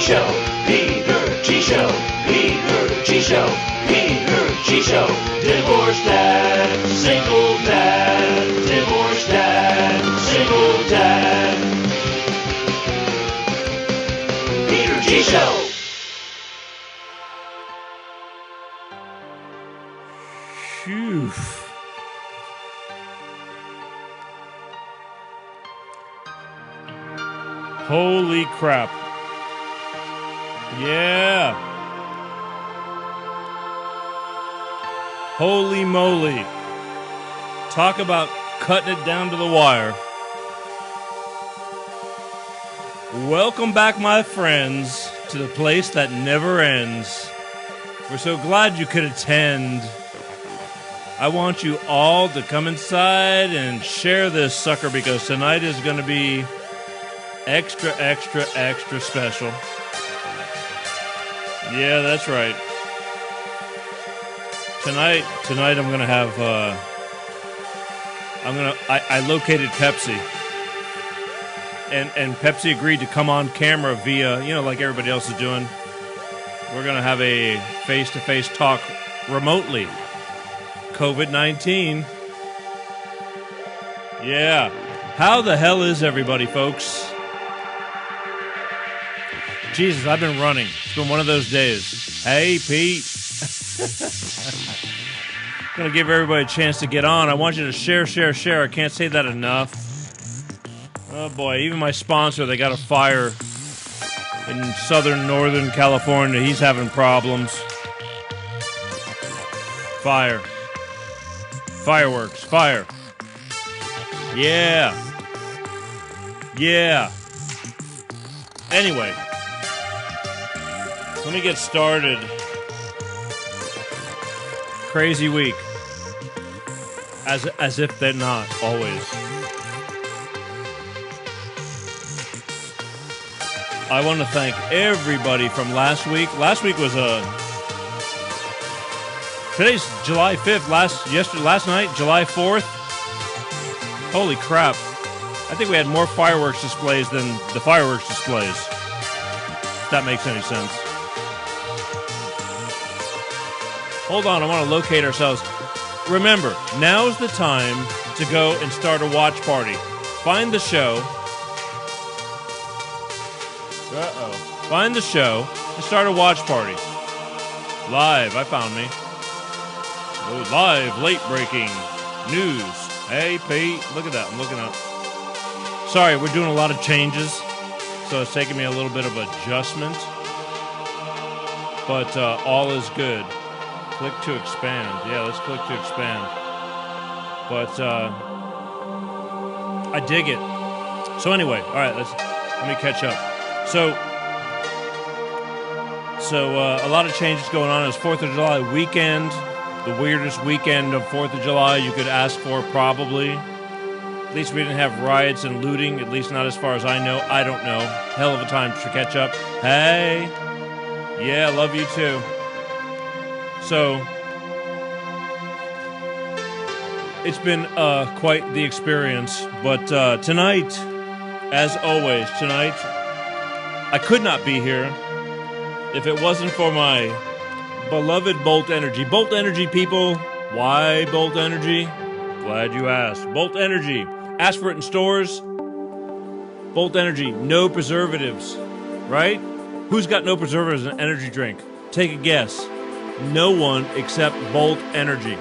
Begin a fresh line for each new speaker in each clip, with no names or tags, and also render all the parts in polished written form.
Show, Peter G Show, Peter G Show, Peter G Show. Divorced dad, single dad, divorced dad, single dad. Peter G Show.
Phew. Holy crap. Yeah. Holy moly. Talk about cutting it down to the wire. Welcome back, my friends, to the place that never ends. We're so glad you could attend. I want you all to come inside and share this sucker because tonight is going to be extra, extra, extra special. Yeah, that's right. Tonight I'm going to have, I located Pepsy. And Pepsi agreed to come on camera via, like everybody else is doing. We're going to have a face-to-face talk remotely. COVID-19. Yeah. How the hell is everybody, folks? Jesus, I've been running. It's been one of those days. Hey, Pete. Gonna give everybody a chance to get on. I want you to share. I can't say that enough. Oh boy, even my sponsor, they got a fire in northern California. He's having problems. Fire. Fireworks. Fire. Yeah. Yeah. Anyway. Let me get started. Crazy week. As if they're not, always. I want to thank everybody from last week. Last week was today's July 5th. Last night, July 4th. Holy crap. I think we had more fireworks displays than the fireworks displays. If that makes any sense. Hold on, I want to locate ourselves. Remember, now's the time to go and start a watch party. Find the show. Find the show and start a watch party. Live, I found me. Oh, live, late breaking news. Hey, Pete, look at that, I'm looking up. Sorry, we're doing a lot of changes, so it's taking me a little bit of adjustment. But all is good. Click to expand. Yeah, let's click to expand. But I dig it. So anyway, all right, let me catch up. So a lot of changes going on. It's 4th of July weekend, the weirdest weekend of 4th of July you could ask for, probably. At least we didn't have riots and looting, at least not as far as I know. I don't know. Hell of a time to catch up. Hey. Yeah, love you too. So, it's been quite the experience. But tonight, as always, I could not be here if it wasn't for my beloved Bolt Energy. Bolt Energy, people. Why Bolt Energy? Glad you asked. Bolt Energy. Ask for it in stores. Bolt Energy. No preservatives. Right? Who's got no preservatives in an energy drink? Take a guess. No one except Bolt Energy.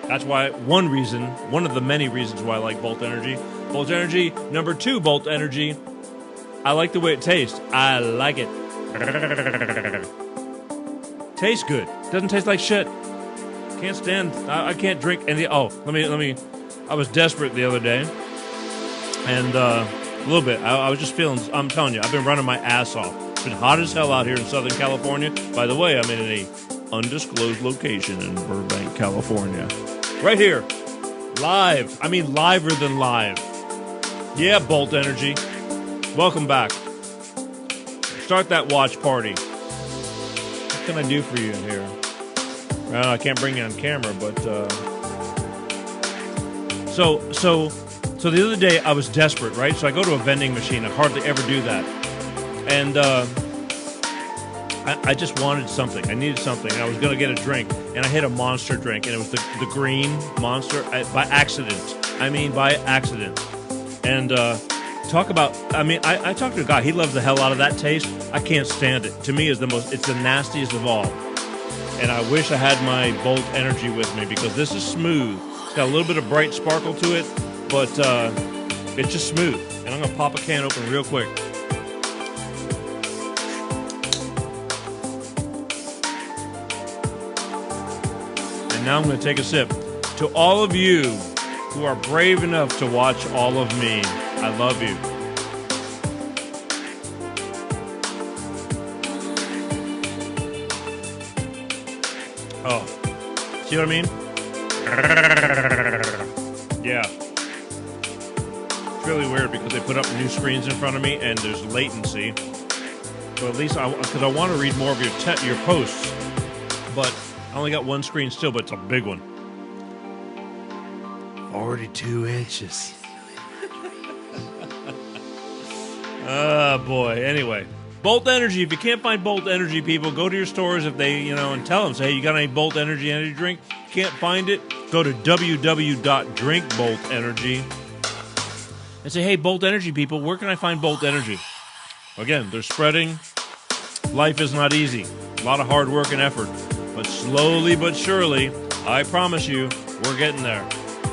That's why one of the many reasons why I like Bolt Energy. Bolt Energy. Number 2, Bolt Energy. I like the way it tastes. I like it. Tastes good. Doesn't taste like shit. Can't stand. I can't drink any. Oh, let me. I was desperate the other day, and a little bit. I was just feeling. I'm telling you, I've been running my ass off. It's been hot as hell out here in Southern California. By the way, I'm in a undisclosed location in Burbank, California. Right here, live. I mean, liver than live. Yeah, Bolt Energy. Welcome back. Start that watch party. What can I do for you in here? Well, I can't bring you on camera, but so the other day I was desperate, right? So I go to a vending machine. I hardly ever do that, and I just wanted something. I needed something. And I was going to get a drink, and I hit a Monster drink, and it was the green Monster by accident. I mean, by accident. And talk about, I talked to a guy. He loves the hell out of that taste. I can't stand it. To me, it's the nastiest of all. And I wish I had my Bolt Energy with me because this is smooth. It's got a little bit of bright sparkle to it, but it's just smooth. And I'm going to pop a can open real quick. And now I'm going to take a sip. To all of you who are brave enough to watch all of me, I love you. Oh, see what I mean? Yeah. It's really weird because they put up new screens in front of me and there's latency. So at least because I want to read more of your posts, but I only got one screen still, but it's a big one. 42 inches. Oh, boy. Anyway, Bolt Energy. If you can't find Bolt Energy, people, go to your stores if they, and tell them, say, hey, you got any Bolt Energy drink? Can't find it? Go to www.drinkboltenergy and say, hey, Bolt Energy people, where can I find Bolt Energy? Again, they're spreading. Life is not easy. A lot of hard work and effort. But slowly but surely, I promise you, we're getting there.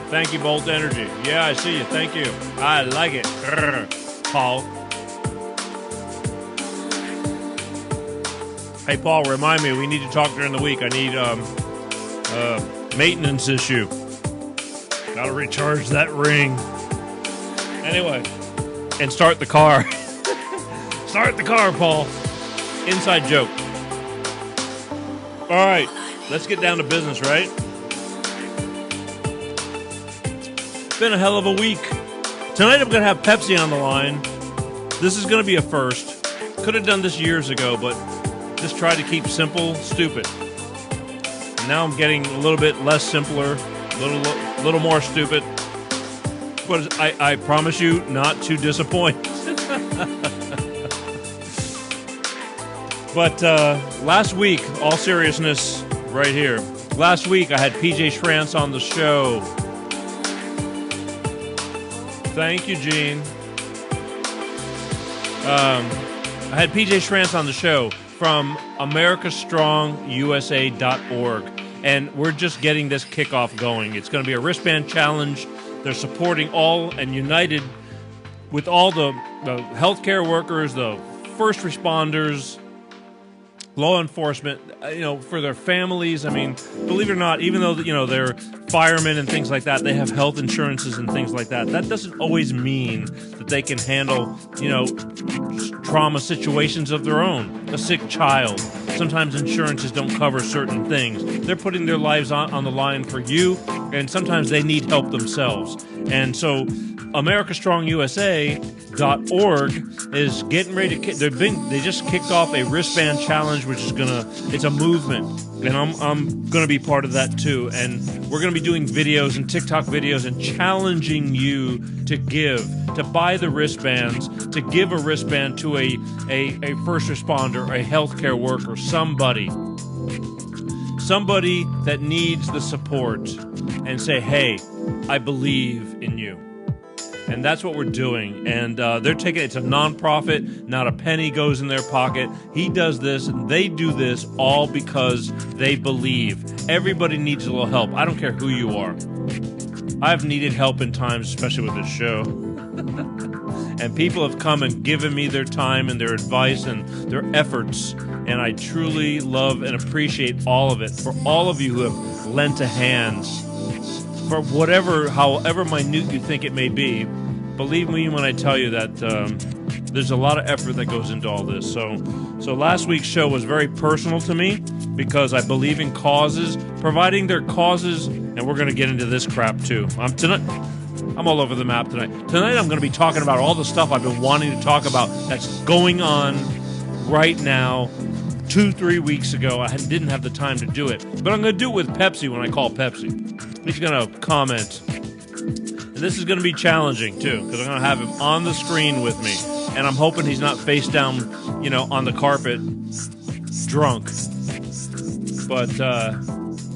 Thank you, Bolt Energy. Yeah, I see you. Thank you. I like it. Paul. Hey, Paul, remind me, we need to talk during the week. I need maintenance issue. Gotta recharge that ring. Anyway, and start the car. Start the car, Paul. Inside joke. All right, let's get down to business, right? Been a hell of a week. Tonight I'm going to have Pepsy on the line. This is going to be a first. Could have done this years ago, but just tried to keep simple, stupid. And now I'm getting a little bit less simpler, a little more stupid. But I promise you not to disappoint. But last week, all seriousness right here. Last week I had PJ Schrantz on the show. Thank you, Gene. I had PJ Schrantz on the show from americastrongusa.org, and we're just getting this kickoff going. It's going to be a wristband challenge. They're supporting all and united with all the healthcare workers, the first responders, law enforcement, for their families. I mean, believe it or not, even though, they're firemen and things like that, they have health insurances and things like that. That doesn't always mean that they can handle, trauma situations of their own. A sick child. Sometimes insurances don't cover certain things. They're putting their lives on the line for you, and sometimes they need help themselves. And so americastrongusa.org is getting ready to they just kicked off a wristband challenge, which is it's a movement, and I'm gonna be part of that too. And we're gonna be doing videos and TikTok videos and challenging you to buy the wristbands, to give a wristband to a first responder, a healthcare worker, somebody that needs the support, and say, hey, I believe in you. And that's what we're doing. And they're taking it's a nonprofit. Not a penny goes in their pocket. He does this, and they do this all because they believe. Everybody needs a little help. I don't care who you are. I've needed help in times, especially with this show. And people have come and given me their time and their advice and their efforts. And I truly love and appreciate all of it. For all of you who have lent a hand, for however minute you think it may be, believe me when I tell you that there's a lot of effort that goes into all this. So last week's show was very personal to me because I believe in causes, providing their causes, and we're going to get into this crap too. I'm all over the map tonight. Tonight I'm going to be talking about all the stuff I've been wanting to talk about that's going on right now. 2-3 weeks ago, I didn't have the time to do it, but I'm going to do it with Pepsy when I call Pepsy. He's going to comment. And this is going to be challenging, too, because I'm going to have him on the screen with me. And I'm hoping he's not face down, on the carpet, drunk. But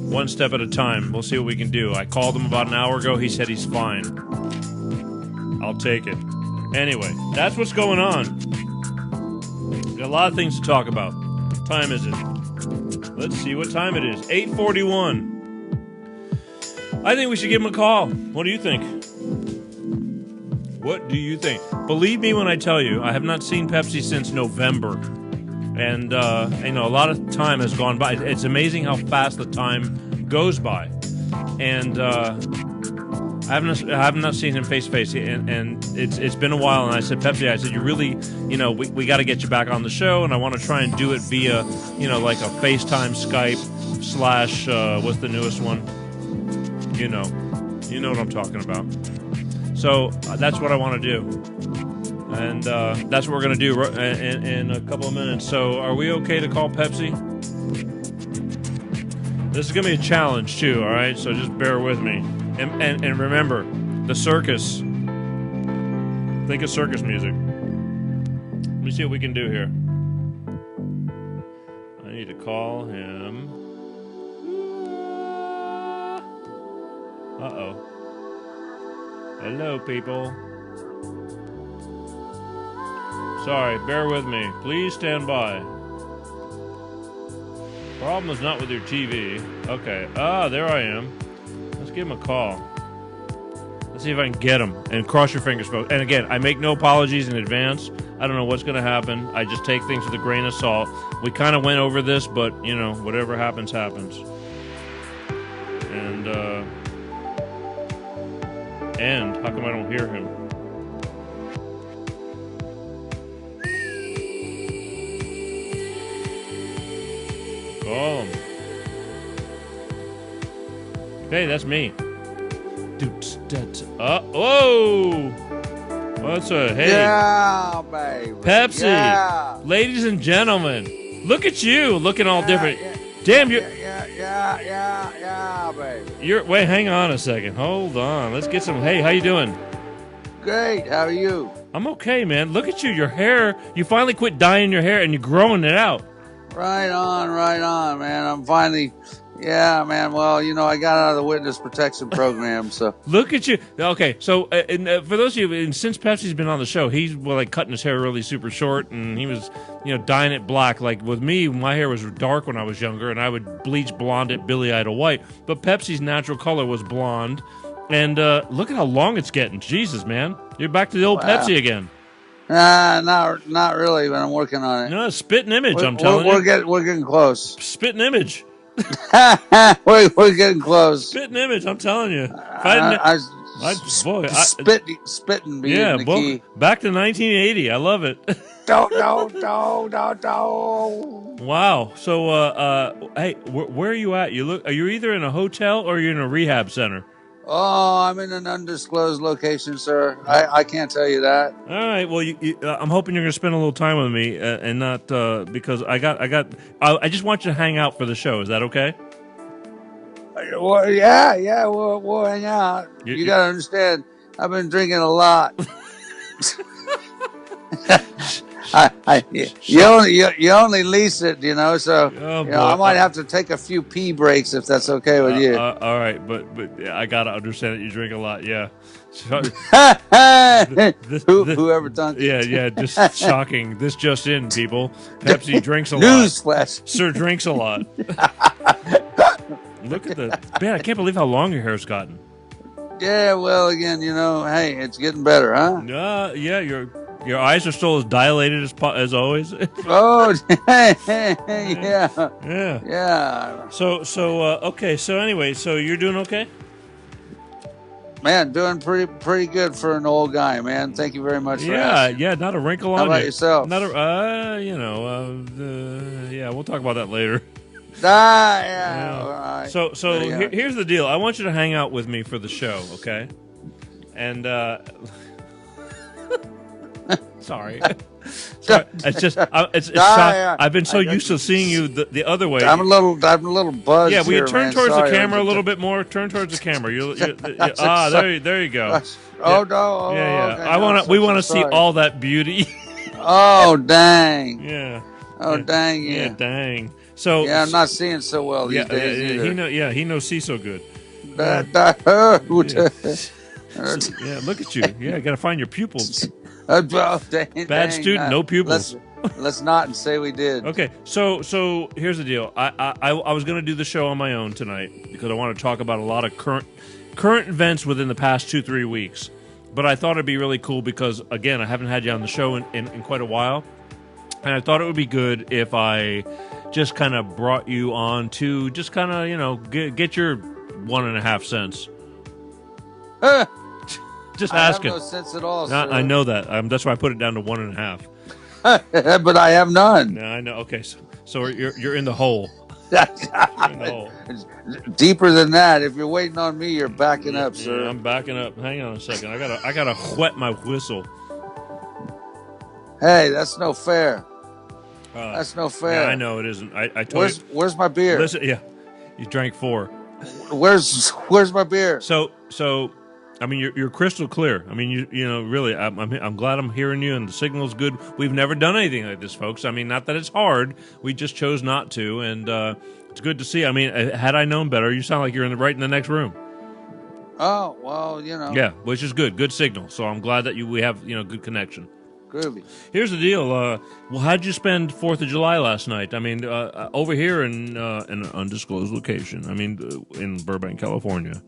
one step at a time. We'll see what we can do. I called him about an hour ago. He said he's fine. I'll take it. Anyway, that's what's going on. Got a lot of things to talk about. What time is it? Let's see what time it is. 8:41. I think we should give him a call. What do you think? What do you think? Believe me when I tell you, I have not seen Pepsi since November. And, you know, a lot of time has gone by. It's amazing how fast the time goes by. And I have not seen him face to face. And it's been a while. And I said, Pepsi, I said, you really, you know, we got to get you back on the show. And I want to try and do it via, you know, like a FaceTime, Skype, / what's the newest one? You know what I'm talking about. So that's what I want to do. And that's what we're going to do in a couple of minutes. So are we okay to call Pepsi? This is going to be a challenge, too, all right? So just bear with me. And remember, the circus. Think of circus music. Let me see what we can do here. I need to call him. Uh-oh. Hello, people. Sorry, bear with me. Please stand by. Problem is not with your TV. Okay. There I am. Let's give him a call. Let's see if I can get him. And cross your fingers, folks. And again, I make no apologies in advance. I don't know what's going to happen. I just take things with a grain of salt. We kind of went over this, but, you know, whatever happens, happens. And how come I don't hear him? Call him. Hey, that's me. Oh! What's a hey?
Yeah, baby.
Pepsi.
Yeah.
Ladies and gentlemen, look at you, looking all different. Damn, you're.
Yeah, baby.
Wait, hang on a second. Hold on. Let's get some. Hey, how you doing?
Great. How are you?
I'm okay, man. Look at you. Your hair. You finally quit dyeing your hair and you're growing it out.
Right on, man. I'm finally. Yeah, man. Well, you know, I got out of the witness protection program, so.
Look at you. Okay, so for those of you, and since Pepsi's been on the show, he's like cutting his hair really super short, and he was, you know, dyeing it black. Like with me, my hair was dark when I was younger, and I would bleach blonde it Billy Idol white. But Pepsi's natural color was blonde, and look at how long it's getting. Jesus, man, you're back to the old Pepsi again.
Not really, but I'm working on it.
No, spitting image. I'm telling you,
we're getting close.
Spitting image.
we're getting close.
Spitting image. I'm telling you.
Spitting being the key.
Back to 1980. I love it.
Don't.
Wow. So, hey, where are you at? Are you either in a hotel or you're in a rehab center?
Oh, I'm in an undisclosed location, sir. I can't tell you that.
All right. Well, I'm hoping you're going to spend a little time with me, and not because I just want you to hang out for the show. Is that okay?
Well, yeah. We'll hang out. You got to understand. I've been drinking a lot. You only lease it, you know. So I might have to take a few pee breaks if that's okay with you.
All right, but I gotta understand that you drink a lot. Yeah.
Whoever done it.
Yeah. Just shocking. This just in, people. Pepsi drinks a lot.
Newsflash.
Sir drinks a lot. Look at man. I can't believe how long your hair's gotten.
Yeah. Well, again, you know, hey, it's getting better, huh?
Yeah. Your eyes are still as dilated as always.
Oh, yeah.
So okay. So anyway, so you're doing okay?
Man, doing pretty good for an old guy, man. Thank you very much for asking.
Yeah, not a wrinkle on you.
How about yourself?
Not a, yeah, we'll talk about that later.
Yeah. All right.
So here's the deal. I want you to hang out with me for the show, okay? And sorry. It's just I've been so used to seeing you the other way.
I'm a little buzzed.
Yeah, will you turn towards
the
camera a little bit more? Turn towards the camera. There you go.
Oh no.
Yeah.
Okay,
we want to see all that beauty.
Oh dang.
Yeah.
Oh,
Yeah.
dang
Yeah,
you.
dang. So
Yeah, I'm not seeing so well these
yeah,
days either.
he knows see so good.
Yeah.
Yeah, look at you. Yeah, got to find your pupils.
Oh, dang,
Bad student, no pupils.
Let's not say we did.
Okay, so here's the deal. I was going to do the show on my own tonight because I want to talk about a lot of current events within the past 2-3 weeks. But I thought it'd be really cool because, again, I haven't had you on the show in quite a while. And I thought it would be good if I just kind of brought you on to just kind of, get your 1.5 cents. Just asking.
I have no sense at all,
No,
sir.
I know that. That's why I put it down to 1.5.
But I have none.
No, I know. Okay, so you're in the hole. You're in the hole.
Deeper than that. If you're waiting on me, you're backing up, sir.
Yeah, I'm backing up. Hang on a second. I gotta whet my whistle.
Hey, that's no fair. That's no fair.
Yeah, I know it isn't. I told you.
Where's my beer?
Listen, yeah, you drank 4.
Where's my beer?
So I mean, you're crystal clear. I mean, you know, really, I'm glad I'm hearing you, and the signal's good. We've never done anything like this, folks. I mean, not that it's hard. We just chose not to, and it's good to see. I mean, had I known better, you sound like you're right in the next room.
Oh, well, you know.
Yeah, which is good. Good signal. So I'm glad that we have, good connection.
Groovy.
Here's the deal. Well, how'd you spend 4th of July last night? I mean, over here in an undisclosed location. I mean, in Burbank, California.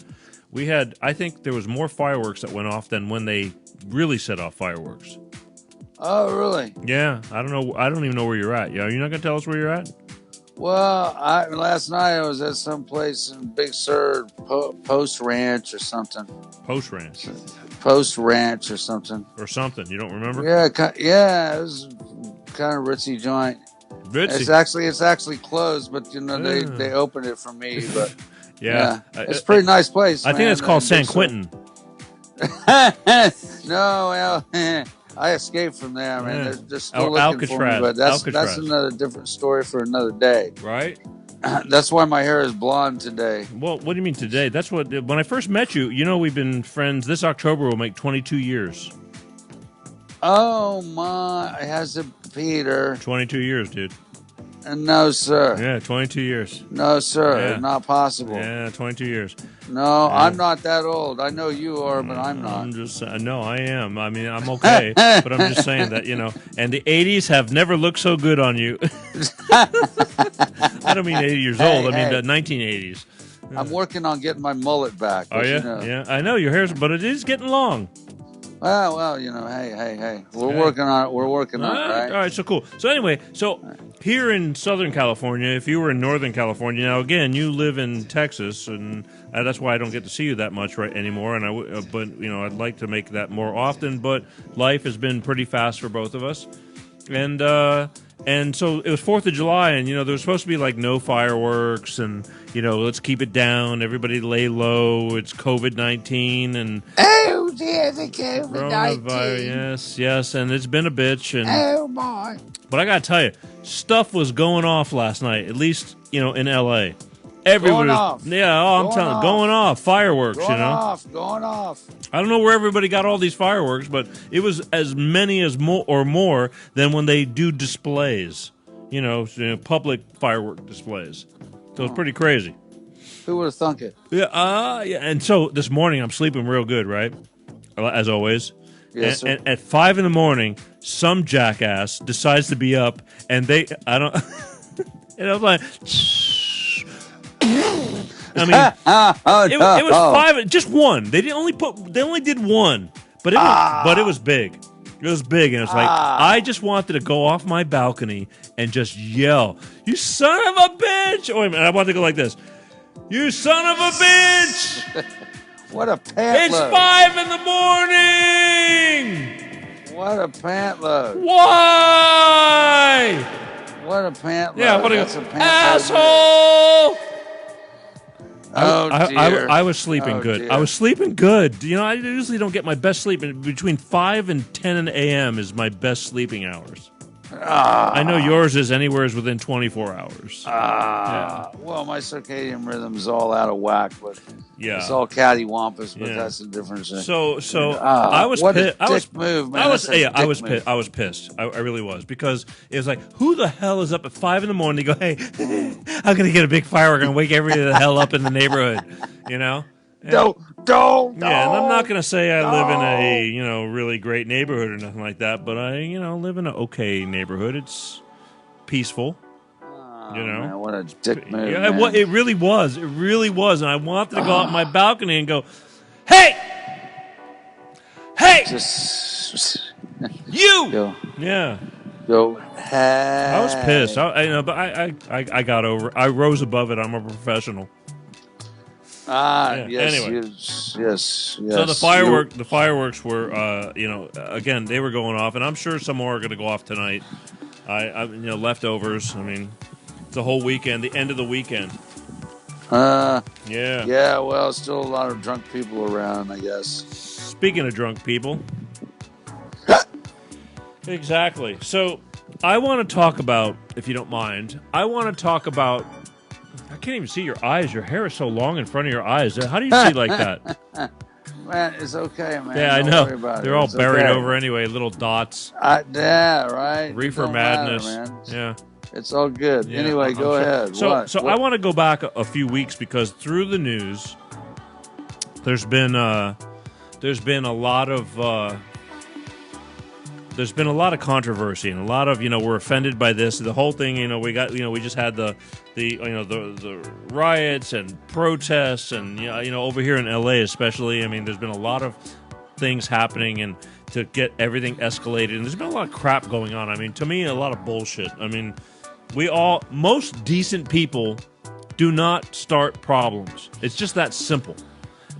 We had, I think there was more fireworks that went off than when they really set off fireworks.
Oh, really?
Yeah, I don't know. I don't even know where you're at. Yeah, you're not gonna tell us where you're at?
Well, last night I was at some place in Big Sur, Post Ranch or something.
Post Ranch.
Post Ranch or something.
Or something. You don't remember?
Yeah, it was kind of ritzy joint.
Ritzy.
It's actually closed, but they opened it for me. But
yeah,
it's a pretty nice place.
I think it's called San Quentin.
No, well, I escaped from there, man.
Yeah.
They're still looking for me, but that's another different story for another day.
Right?
That's why my hair is blonde today.
Well, what do you mean today? That's what, when I first met you, we've been friends. This October will make 22 years.
Oh, my. Has it, Peter?
22 years, dude.
No, sir.
Yeah, 22 years.
No, sir.
Yeah.
It's not possible.
Yeah, 22 years.
No, yeah. I'm not that old. I know you are, but I'm not.
I'm just, no, I am. I mean, I'm okay, but I'm just saying that, and the 80s have never looked so good on you. I don't mean 80 years old. I mean the 1980s.
I'm working on getting my mullet back.
Oh, yeah? Yeah, I know your hair's, but it is getting long.
Well, hey. We're working on it. We're working on it, right?
All right, so cool. So anyway, here in Southern California, if you were in Northern California, now again, you live in Texas, and that's why I don't get to see you that much anymore. And but I'd like to make that more often. But life has been pretty fast for both of us, and so it was 4th of July, and there was supposed to be like no fireworks, and let's keep it down. Everybody lay low. It's COVID-19, and
oh dear, the COVID-19.
Yes, and it's been a bitch. And
oh my!
But I gotta tell you, stuff was going off last night. At least in LA, everybody was, going off fireworks. Going
off.
I don't know where everybody got all these fireworks, but it was as many as more than when they do displays. Public firework displays. So it's pretty crazy.
Who would have thunk it?
Yeah. And so this morning I'm sleeping real good, right? As always.
Yes, sir.
And at 5 a.m, some jackass decides to be up, and and I was like, I mean, it was 5, just one. They only did one, but it was big. It was big, and it's like I just wanted to go off my balcony and just yell, "You son of a bitch!" Oh, wait a minute, I wanted to go like this. You son of a bitch!
What a pant
It's
load.
5 a.m.
What a pant load.
Why?
What a pant load.
Yeah, what
That's a pant
asshole!
Oh, dear.
I was sleeping good.
Dear.
I was sleeping good. I usually don't get my best sleep. Between 5 and 10 a.m. is my best sleeping hours. I know yours is anywhere within 24 hours.
Well, my circadian rhythm's all out of whack, but
Yeah.
it's all cattywampus. But
Yeah.
that's the difference.
So I was
what
pissed.
a dick move, man.
I was
That's a
pissed. I was pissed. I really was, because it was like, who the hell is up at 5 a.m. to go, hey, I'm gonna get a big firework and wake everybody the hell up in the neighborhood, you know?
Don't.
Yeah, and I'm not going to say I live in a, really great neighborhood or nothing like that, but I, live in an okay neighborhood. It's peaceful,
Man, what a dick move,
Yeah,
man.
it really was. It really was, and I wanted to go out my balcony and go, hey!
Just
You!
go.
Yeah.
Go ahead.
I was pissed. But I got over it. I rose above it. I'm a professional.
Yes,
Anyway.
yes.
So the fireworks were, again, they were going off, and I'm sure some more are going to go off tonight. Leftovers. I mean, it's a whole weekend, the end of the weekend. Yeah.
Yeah, well, still a lot of drunk people around, I guess.
Speaking of drunk people. Exactly. So I want to talk about, if you don't mind, I can't even see your eyes. Your hair is so long in front of your eyes. How do you see like that?
Man, it's okay, man.
Yeah,
Don't
I know.
worry about
They're
it.
all
It's
buried
okay.
over anyway, little dots.
Yeah, right.
Reefer
Don't matter,
madness.
man.
Yeah.
It's all good.
Yeah,
Anyway, go ahead.
So
What?
I want to go back a few weeks, because through the news, there's been a lot of controversy, and a lot of we're offended by this. The whole thing, we just had the riots and protests, and over here in LA especially. I mean, there's been a lot of things happening, and to get everything escalated, and there's been a lot of crap going on. I mean, to me, a lot of bullshit. I mean, most decent people do not start problems. It's just that simple.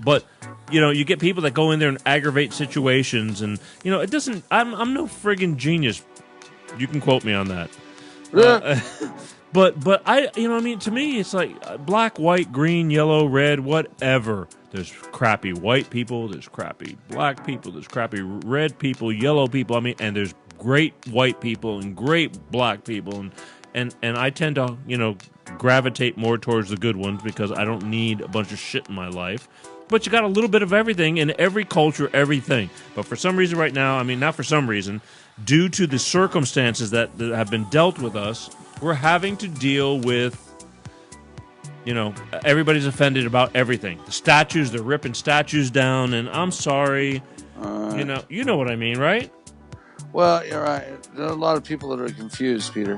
But you get people that go in there and aggravate situations, and it doesn't. I'm no friggin' genius. You can quote me on that. But I, to me, it's like black, white, green, yellow, red, whatever. There's crappy white people. There's crappy black people. There's crappy red people, yellow people. I mean, and there's great white people and great black people, and I tend to gravitate more towards the good ones, because I don't need a bunch of shit in my life. But you got a little bit of everything in every culture, everything. But for some reason right now, not for some reason, due to the circumstances that have been dealt with us, we're having to deal with, everybody's offended about everything. The statues, they're ripping statues down, and I'm sorry. You know what I mean, right?
Well, you're right. There are a lot of people that are confused, Peter.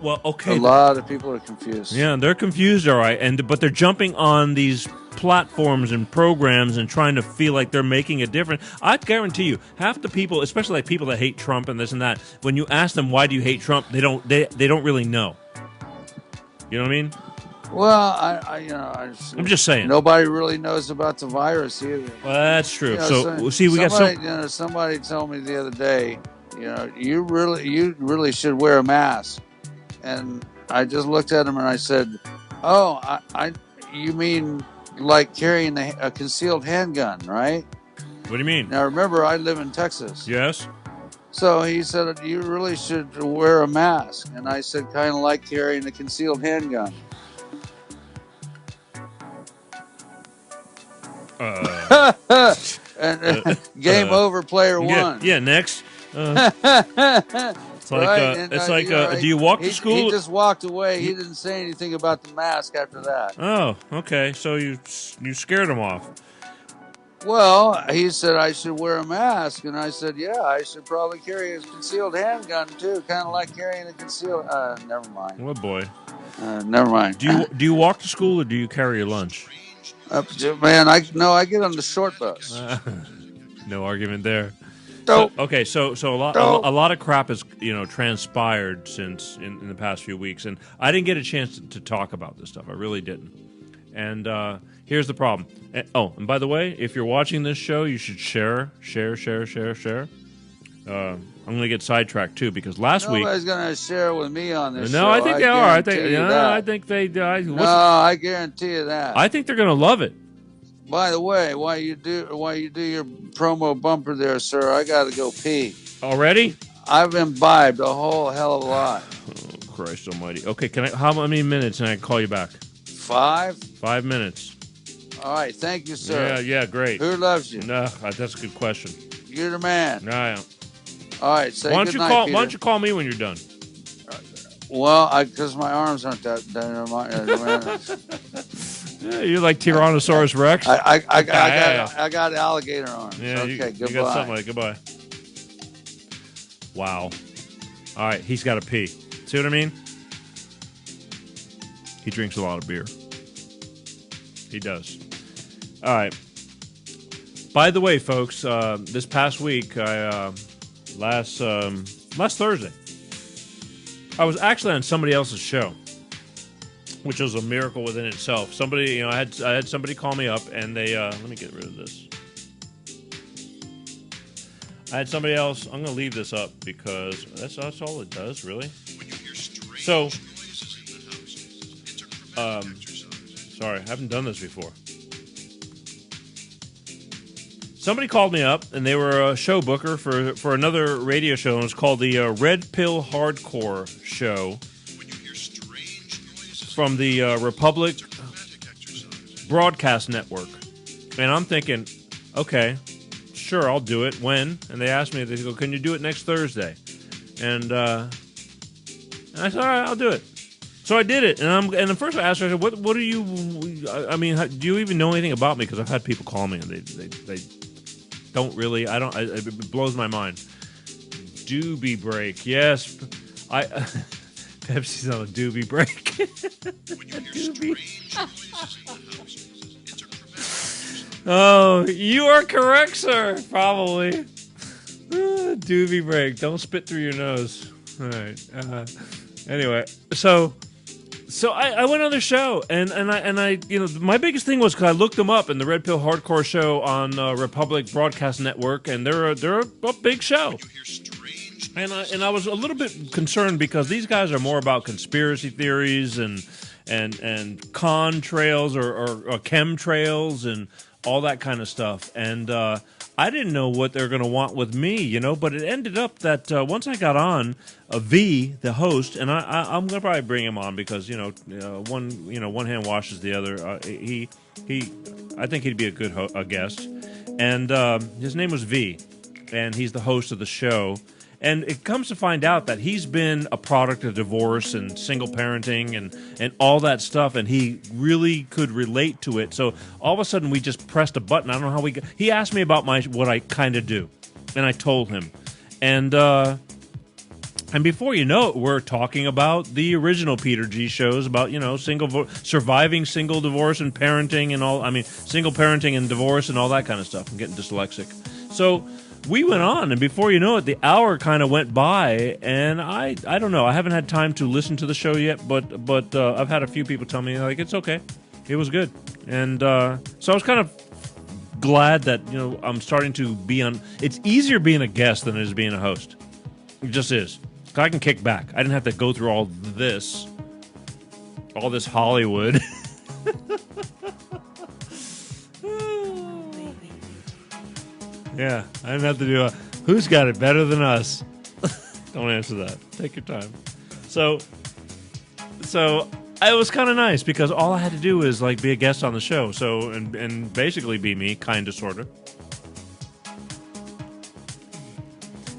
Well, okay.
A lot of people are confused.
Yeah, they're confused, all right, but they're jumping on these platforms and programs and trying to feel like they're making a difference. I guarantee you, half the people, especially like people that hate Trump and this and that, when you ask them why do you hate Trump, they don't really know. You know what I mean?
Well,
I'm just saying.
Nobody really knows about the virus either.
Well, that's true.
Somebody told me the other day, you really should wear a mask. And I just looked at him and I said, "Oh, you mean like carrying a concealed handgun, right?"
What do you mean?
Now remember, I live in Texas.
Yes.
So he said, "You really should wear a mask," and I said, "Kind of like carrying a concealed handgun." Game over, player one.
Yeah, next. It's like, do you walk to school?
He just walked away. He didn't say anything about the mask after that.
Oh, okay. So you scared him off.
Well, he said I should wear a mask, and I said, yeah, I should probably carry a concealed handgun too, kind of like carrying a concealed. Never mind.
Oh boy.
Never mind.
Do you walk to school or do you carry your lunch?
Man, I get on the short bus.
No argument there.
So
a lot of crap has transpired since in the past few weeks, and I didn't get a chance to talk about this stuff. I really didn't. And here's the problem. And by the way, if you're watching this show, you should share. I'm going to get sidetracked too, because last week
nobody's going to share with me on this.
No,
show.
I think they are. I think they.
No, I guarantee you that.
I think they're going to love it.
By the way, while you do your promo bumper there, sir, I got to go pee.
Already?
I've imbibed a whole hell of a lot.
Oh, Christ Almighty. Okay, how many minutes and I can call you back?
5?
5 minutes.
All right, thank you, sir.
Yeah, great.
Who loves you?
No, that's a good question.
You're the man.
Yeah.
All right, say
Why
good
don't
night, Peter.
Why don't you call me when you're done?
Well, because my arms aren't that.
Yeah, you're like Tyrannosaurus Rex.
I got alligator arms.
Yeah,
okay,
you
goodbye.
got something like goodbye. Wow. All right, he's got to pee. See what I mean? He drinks a lot of beer. He does. All right. By the way, folks, this past week, last Thursday, I was actually on somebody else's show, which was a miracle within itself. Somebody, I had somebody call me up, and they let me get rid of this. I had somebody else. I'm going to leave this up because that's all it does, really. So, sorry, I haven't done this before. Somebody called me up, and they were a show booker for another radio show, and it was called the Red Pill Hardcore Show from the Republic Broadcast Network. And I'm thinking, okay, sure, I'll do it. When? And they asked me, they go, can you do it next Thursday? And I said, all right, I'll do it. So I did it, and at first I asked her, what do you? I mean, do you even know anything about me? Because I've had people call me, and they don't really. It blows my mind. Doobie break, yes. Pepsi's on a doobie break. Doobie. Oh, you are correct, sir. Probably. Doobie break. Don't spit through your nose. All right. Anyway, so I went on their show, and I my biggest thing was because I looked them up in the Red Pill Hardcore Show on Republic Broadcast Network, and they're a big show. And I was a little bit concerned because these guys are more about conspiracy theories and contrails or chemtrails and all that kind of stuff. And I didn't know what they're going to want with me, but it ended up that once I got on, V, the host, and I'm going to probably bring him on because, one hand washes the other. I think he'd be a good guest. And his name was V, and he's the host of the show. And it comes to find out that he's been a product of divorce and single parenting and all that stuff, and he really could relate to it. So all of a sudden, we just pressed a button. I don't know how he asked me about what I kind of do, and I told him. And before you know it, we're talking about the original Peter G shows about, surviving single divorce and parenting and all. I mean, single parenting and divorce and all that kind of stuff. I'm getting dyslexic. So we went on, and before you know it, the hour kind of went by, and I don't know. I haven't had time to listen to the show yet, but I've had a few people tell me, like, it's okay. It was good. And so I was kind of glad that, I'm starting to be on. It's easier being a guest than it is being a host. It just is. I can kick back. I didn't have to go through all this Hollywood. Yeah, I didn't have to do who's got it better than us? Don't answer that. Take your time. So it was kind of nice because all I had to do was be a guest on the show. So and basically be me, kind of, sort of.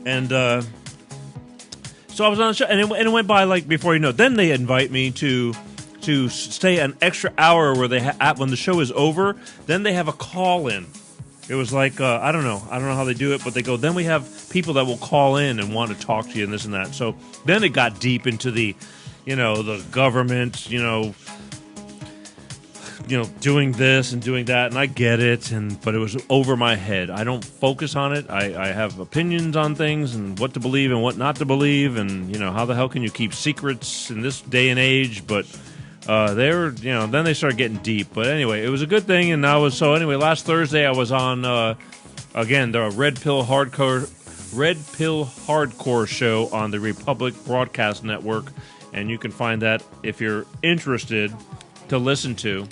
And so I was on the show, and it went by before you know. Then they invite me to stay an extra hour where when the show is over. Then they have a call in. It was I don't know how they do it, but they go, then we have people that will call in and want to talk to you and this and that. So then it got deep into the government, doing this and doing that, and I get it, but it was over my head. I don't focus on it. I have opinions on things and what to believe and what not to believe, and how the hell can you keep secrets in this day and age? But then they started getting deep. But anyway, it was a good thing, and last Thursday I was on, again, the Red Pill Hardcore Show on the Republic Broadcast Network, and you can find that if you're interested to listen to.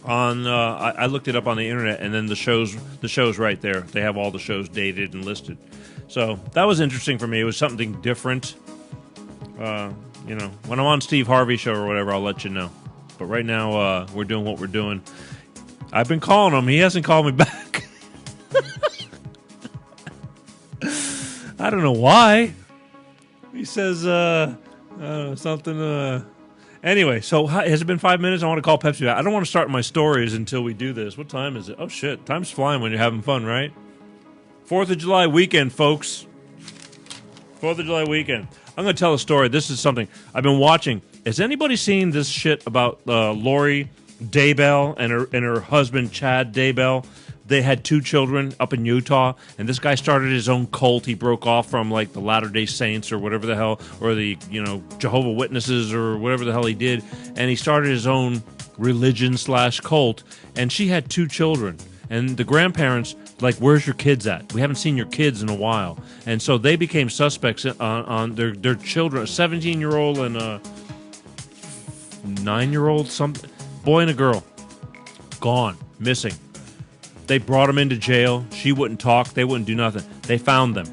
on. I looked it up on the internet, and then the show's right there. They have all the shows dated and listed. So that was interesting for me. It was something different. When I'm on Steve Harvey show or whatever, I'll let you know. But right now, we're doing what we're doing. I've been calling him. He hasn't called me back. I don't know why. He says something. Anyway, so has it been 5 minutes? I want to call Pepsi back. I don't want to start my stories until we do this. What time is it? Oh, shit. Time's flying when you're having fun, right? 4th of July weekend, folks. 4th of July weekend. I'm going to tell a story. This is something I've been watching. Has anybody seen this shit about Lori Daybell and her husband, Chad Daybell? They had 2 children up in Utah, and this guy started his own cult. He broke off from, like, the Latter-day Saints or whatever the hell, or the, Jehovah Witnesses or whatever the hell he did, and he started his own religion/cult, and she had 2 children. And the grandparents, like, where's your kids at? We haven't seen your kids in a while. And so they became suspects on their children, a 17-year-old and a 9-year-old, boy and a girl, gone, missing. They brought him into jail. She wouldn't talk. They wouldn't do nothing. They found them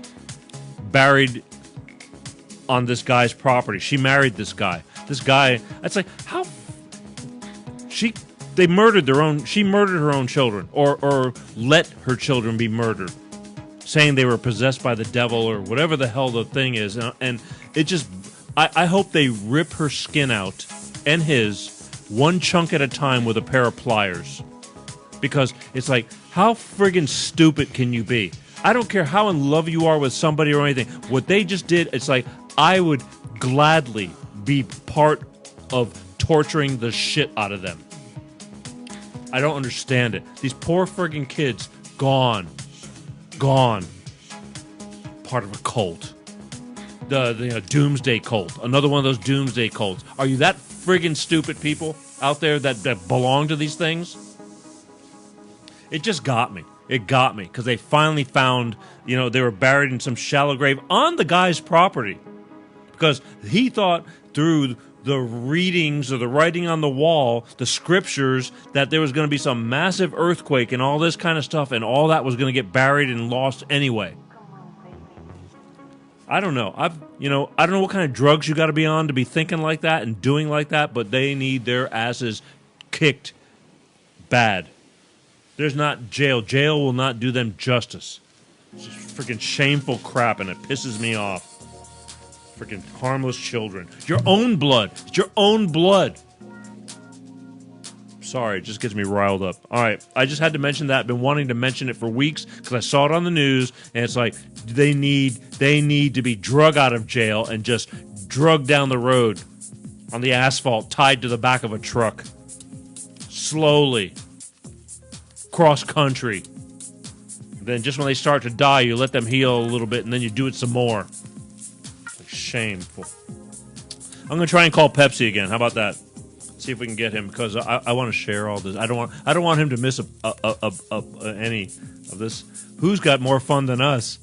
buried on this guy's property. She married this guy. This guy, it's like, how? They murdered she murdered her own children or let her children be murdered, saying they were possessed by the devil or whatever the hell the thing is. And it just, I hope they rip her skin out and his one chunk at a time with a pair of pliers. Because it's like, how friggin' stupid can you be? I don't care how in love you are with somebody or anything. What they just did, it's like, I would gladly be part of torturing the shit out of them. I don't understand it. These poor friggin' kids, gone. Part of a cult. The doomsday cult. Another one of those doomsday cults. Are you that friggin' stupid people out there that belong to these things? It just got me. It got me because they finally found, they were buried in some shallow grave on the guy's property. Because he thought through the readings or the writing on the wall, the scriptures, that there was going to be some massive earthquake and all this kind of stuff, and all that was going to get buried and lost anyway. I don't know. I don't know what kind of drugs you got to be on to be thinking like that and doing like that, but they need their asses kicked bad. There's not jail. Jail will not do them justice. It's just freaking shameful crap, and it pisses me off. Freaking harmless children. Your own blood. It's your own blood. Sorry, it just gets me riled up. All right, I just had to mention that. I've been wanting to mention it for weeks because I saw it on the news, and it's like they need to be drug out of jail and just drugged down the road on the asphalt, tied to the back of a truck, slowly, cross country. Then just when they start to die, you let them heal a little bit, and then you do it some more. Shameful. I'm going to try and call Pepsi again. How about that? See if we can get him, because I want to share all this. I don't want him to miss any of this. Who's got more fun than us?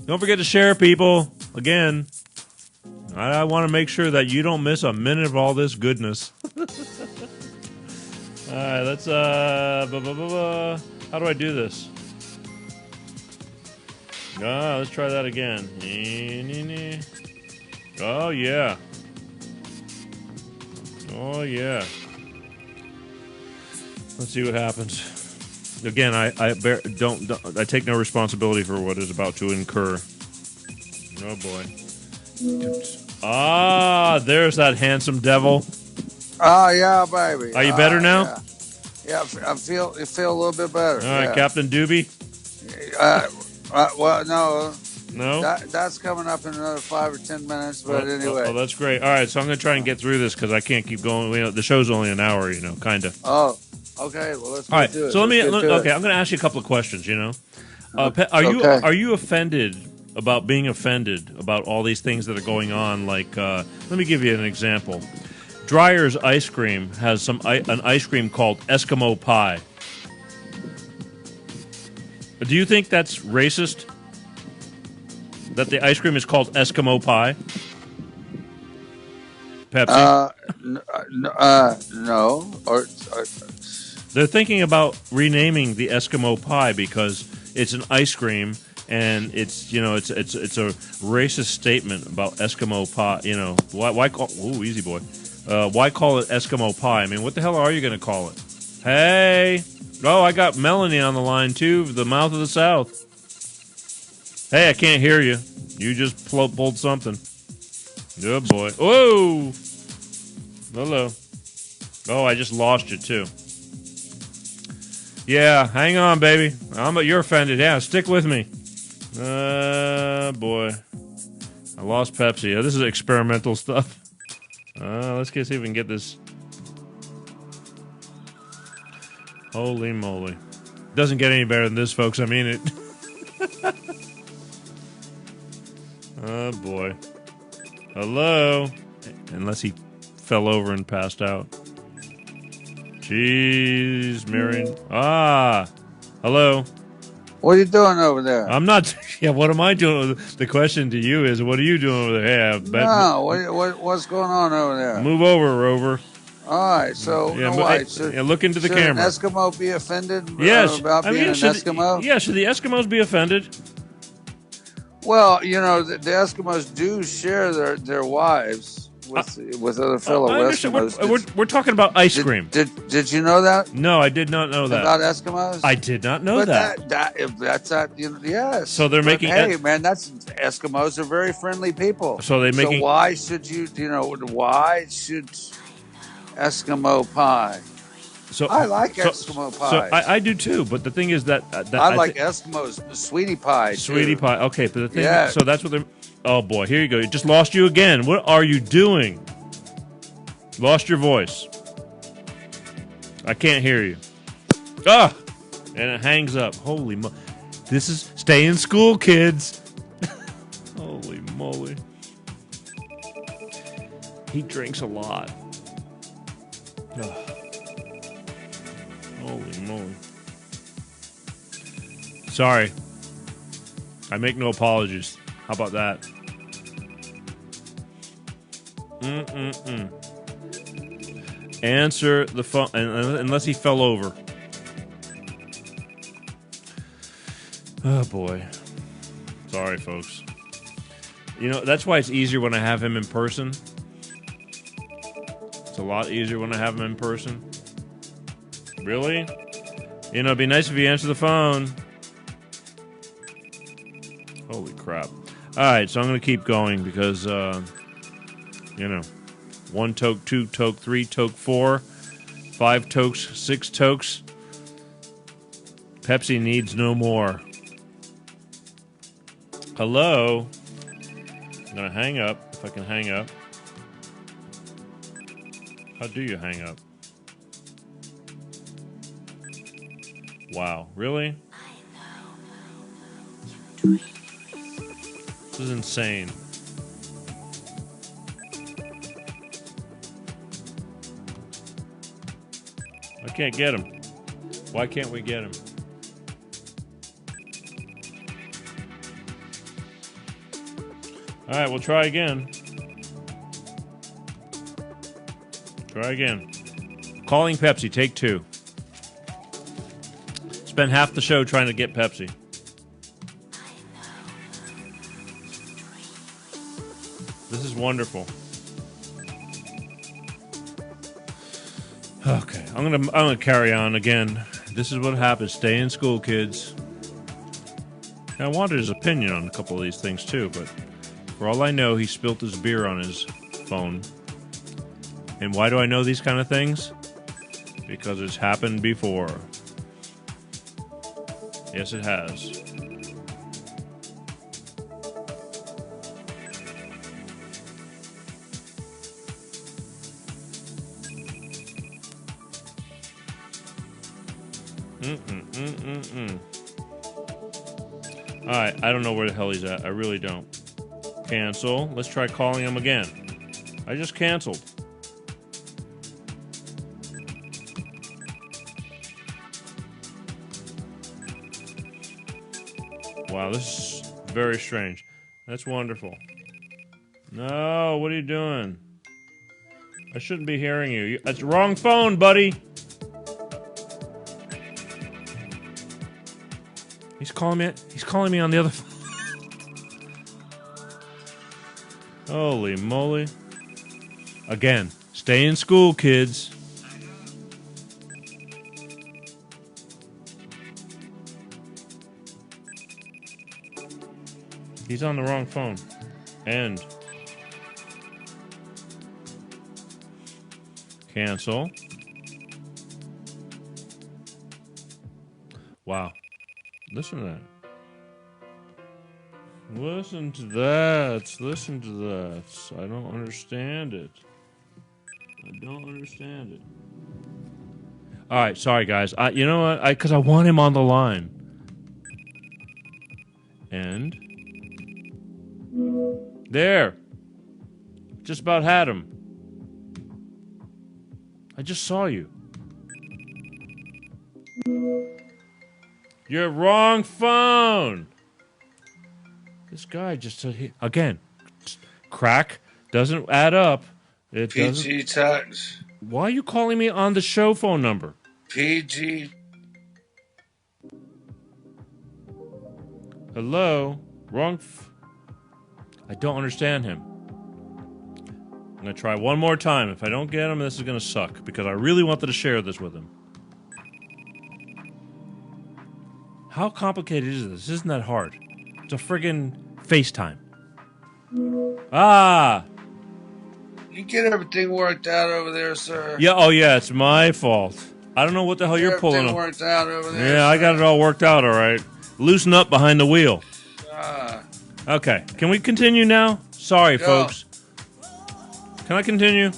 Don't forget to share, people. Again, I want to make sure that you don't miss a minute of all this goodness. All right, let's how do I do this? Let's try that again. Oh yeah. Oh yeah. Let's see what happens. Again, I take no responsibility for what is about to incur. Oh boy. There's that handsome devil.
Oh yeah, baby.
Are you better now?
Yeah, I feel a little bit better.
All right, Captain Doobie.
Well, no.
No?
That's coming up in another 5 or 10 minutes, but anyway.
Oh, that's great. All right, so I'm going to try and get through this because I can't keep going. The show's only an hour, kind of.
Oh, okay. Well, let's
All right,
do it.
So I'm going to ask you a couple of questions, Are you offended about being offended about all these things that are going on? Like, let me give you an example. Dreyer's Ice Cream has an ice cream called Eskimo Pie. Do you think that's racist? That the ice cream is called Eskimo Pie? Pepsi.
No. Or
They're thinking about renaming the Eskimo pie because it's an ice cream and it's it's a racist statement about Eskimo pie. Why call easy boy? Why call it Eskimo pie? I mean, what the hell are you going to call it? Hey, I got Melanie on the line too, the mouth of the South. Hey, I can't hear you. You just pulled something. Good boy. Whoa. Hello. Oh, I just lost you too. Yeah, hang on, baby. You're offended. Yeah, stick with me. Boy. I lost Pepsi. Yeah, this is experimental stuff. Let's see if we can get this. Holy moly. Doesn't get any better than this, folks. I mean it. Oh, boy. Hello? Unless he fell over and passed out. Jeez, Marion. Hello?
what are you doing over there?
I'm not. Yeah, what am I doing? The question to you is, what are you doing over there? Hey,
No, what's going on over there?
Move over, Rover.
All right, so
Yeah,
why
look into the
should
camera.
an Eskimo be offended
Yes.
about being an Eskimo?
Yeah, should the Eskimos be offended?
Well, the Eskimos do share their wives with other fellow
I understand.
Eskimos.
We're talking about ice cream.
Did you know that
No, I did not know that.
about Eskimos?
I did not know
But
that.
if that's that, yes.
So they're
But
making.
hey, man, Eskimos are very friendly people.
So they're making.
So why should why should Eskimo pie?
So
I like Eskimo pie.
So I do too. But the thing is that
I like Eskimos sweetie pie.
Sweetie
too.
pie. Okay, but the thing.
Yeah.
So that's what they're. Oh boy, here you go. You just lost you again. What are you doing? Lost your voice. I can't hear you. And it hangs up. Holy mo! This is stay in school, kids. Holy moly! He drinks a lot. Ugh. Holy moly! Sorry. I make no apologies. How about that? Answer the phone, unless he fell over. Oh, boy. Sorry, folks. That's why it's easier when I have him in person. It's a lot easier when I have him in person. Really? It'd be nice if you answer the phone. Holy crap. All right, so I'm going to keep going because, 1 toke, 2 toke, 3 toke, 4, 5 tokes, 6 tokes. Pepsi needs no more. Hello? I'm going to hang up, if I can hang up. How do you hang up? Wow, really? This is insane. I can't get him. Why can't we get him? All right, we'll try again. Try again. Calling Pepsi, take 2. Spent half the show trying to get Pepsi. This is wonderful. Okay, I'm gonna carry on again. This is what happens. Stay in school, kids. I wanted his opinion on a couple of these things too, but for all I know, he spilt his beer on his phone. And why do I know these kind of things? Because it's happened before. Yes, it has. Alright, I don't know where the hell he's at. I really don't. Cancel. Let's try calling him again. I just canceled. Wow, this is very strange. That's wonderful. No, what are you doing? I shouldn't be hearing you. That's the wrong phone, buddy. He's calling me. He's calling me on the other phone. Holy moly. Again, stay in school, kids. He's on the wrong phone. End. Cancel. Wow. Listen to that. Listen to that. Listen to that. I don't understand it. I don't understand it. All right, sorry guys. You know what? Because I want him on the line. And there. Just about had him. I just saw you. You're wrong phone. This guy just again, crack doesn't add up. It
PG text.
Why are you calling me on the show phone number?
PG.
Hello, wrong. I don't understand him. I'm gonna try one more time. If I don't get him, this is gonna suck because I really wanted to share this with him. How complicated is this? Isn't that hard? It's a friggin' FaceTime. Ah!
You get everything worked out over there, sir?
Yeah, oh yeah, it's my fault. I don't know what the hell you're pulling.
Everything worked out over there,
yeah,
sir?
I got it all worked out, all right. Loosen up behind the wheel. Okay, can we continue now? Sorry, folks. Can I continue?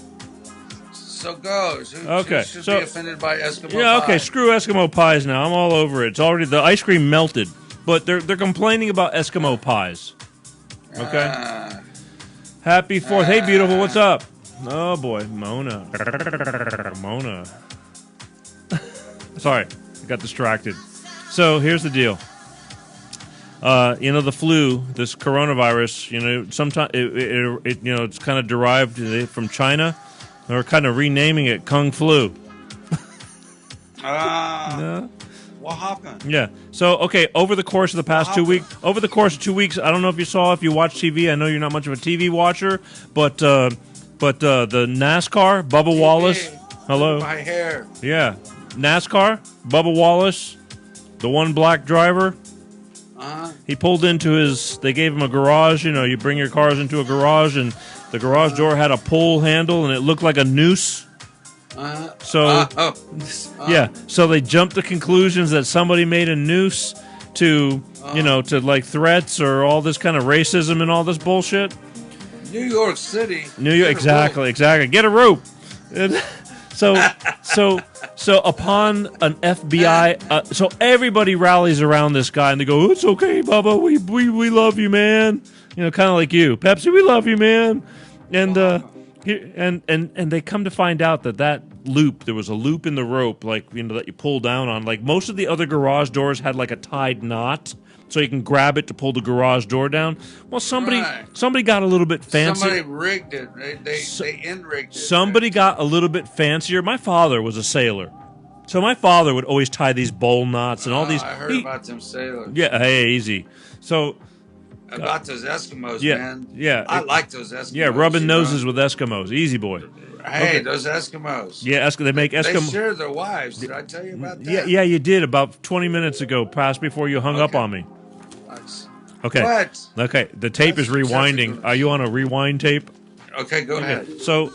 So goes. Who should be offended by Eskimo pie?
Okay, screw Eskimo pies now. I'm all over it. It's already, the ice cream melted. But they're complaining about Eskimo pies. Okay? Happy 4th. Hey, beautiful, what's up? Oh, boy. Mona. Mona. Sorry, I got distracted. So, here's the deal. The flu, this coronavirus, sometimes it's kind of derived from China. They're kind of renaming it Kung Flu.
What happened?
Yeah. So, okay, over the course of the past 2 weeks, I don't know if you watch TV. I know you're not much of a TV watcher, but the NASCAR, Bubba Wallace. Hello.
My hair.
Yeah. NASCAR, Bubba Wallace, the one black driver. He pulled into they gave him a garage. You bring your cars into a garage, and the garage door had a pull handle, and it looked like a noose. So they jumped to conclusions that somebody made a noose to like threats or all this kind of racism and all this bullshit.
New York City.
Exactly. Get a rope. So upon an FBI, so everybody rallies around this guy and they go, "It's okay, Bubba. We love you, man." Kind of like you, Pepsi. We love you, man. And and they come to find out that loop, there was a loop in the rope, like that you pull down on. Like most of the other garage doors had like a tied knot, so you can grab it to pull the garage door down. Well, somebody got a little bit fancy.
Somebody rigged it. They in-rigged it.
Somebody got a little bit fancier. My father was a sailor, so my father would always tie these bowl knots and all these.
I heard about them sailors.
Yeah, hey, easy. So.
About those Eskimos, man.
Yeah.
I like those Eskimos.
Yeah, rubbing noses with Eskimos. Easy, boy.
Hey, those Eskimos.
Yeah, they make Eskimos.
They share their wives. Did I tell you about that?
Yeah, you did about 20 minutes ago, past before you hung up on me. Okay.
What?
Okay, the tape is rewinding. Are you on a rewind tape?
Okay, go ahead.
So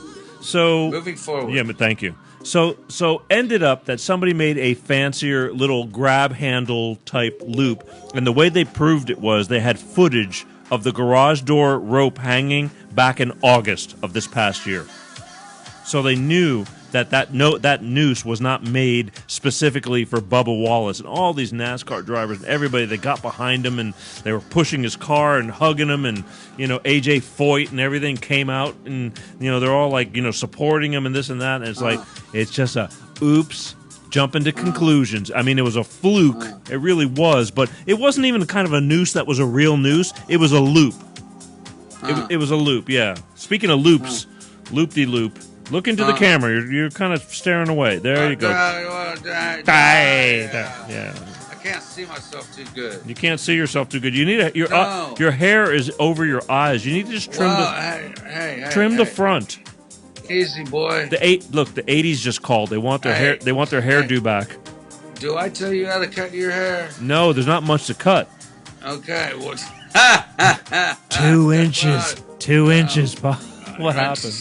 moving forward.
Yeah, but thank you. So ended up that somebody made a fancier little grab handle type loop, and the way they proved it was they had footage of the garage door rope hanging back in August of this past year. So they knew that noose was not made specifically for Bubba Wallace, and all these NASCAR drivers and everybody, they got behind him and they were pushing his car and hugging him, and AJ Foyt and everything came out, and they're all like supporting him and this and that, and it's like it's just a oops, jumping to conclusions. I mean, it was a fluke, it really was, but it wasn't even kind of a noose that was a real noose. It was a loop. It was a loop. Yeah. Speaking of loops, loop-de-loop. Look into the camera. You're kind of staring away. There you go.
Yeah. I can't see myself too good.
You can't see yourself too good. You need
No.
your hair is over your eyes. You need to just trim the front.
Easy, boy.
The 80s just called. They want their hair. They want their hairdo back.
Do I tell you how to cut your hair?
No, there's not much to cut.
Okay. Well,
2 inches. 2 inches, Bob. What happened?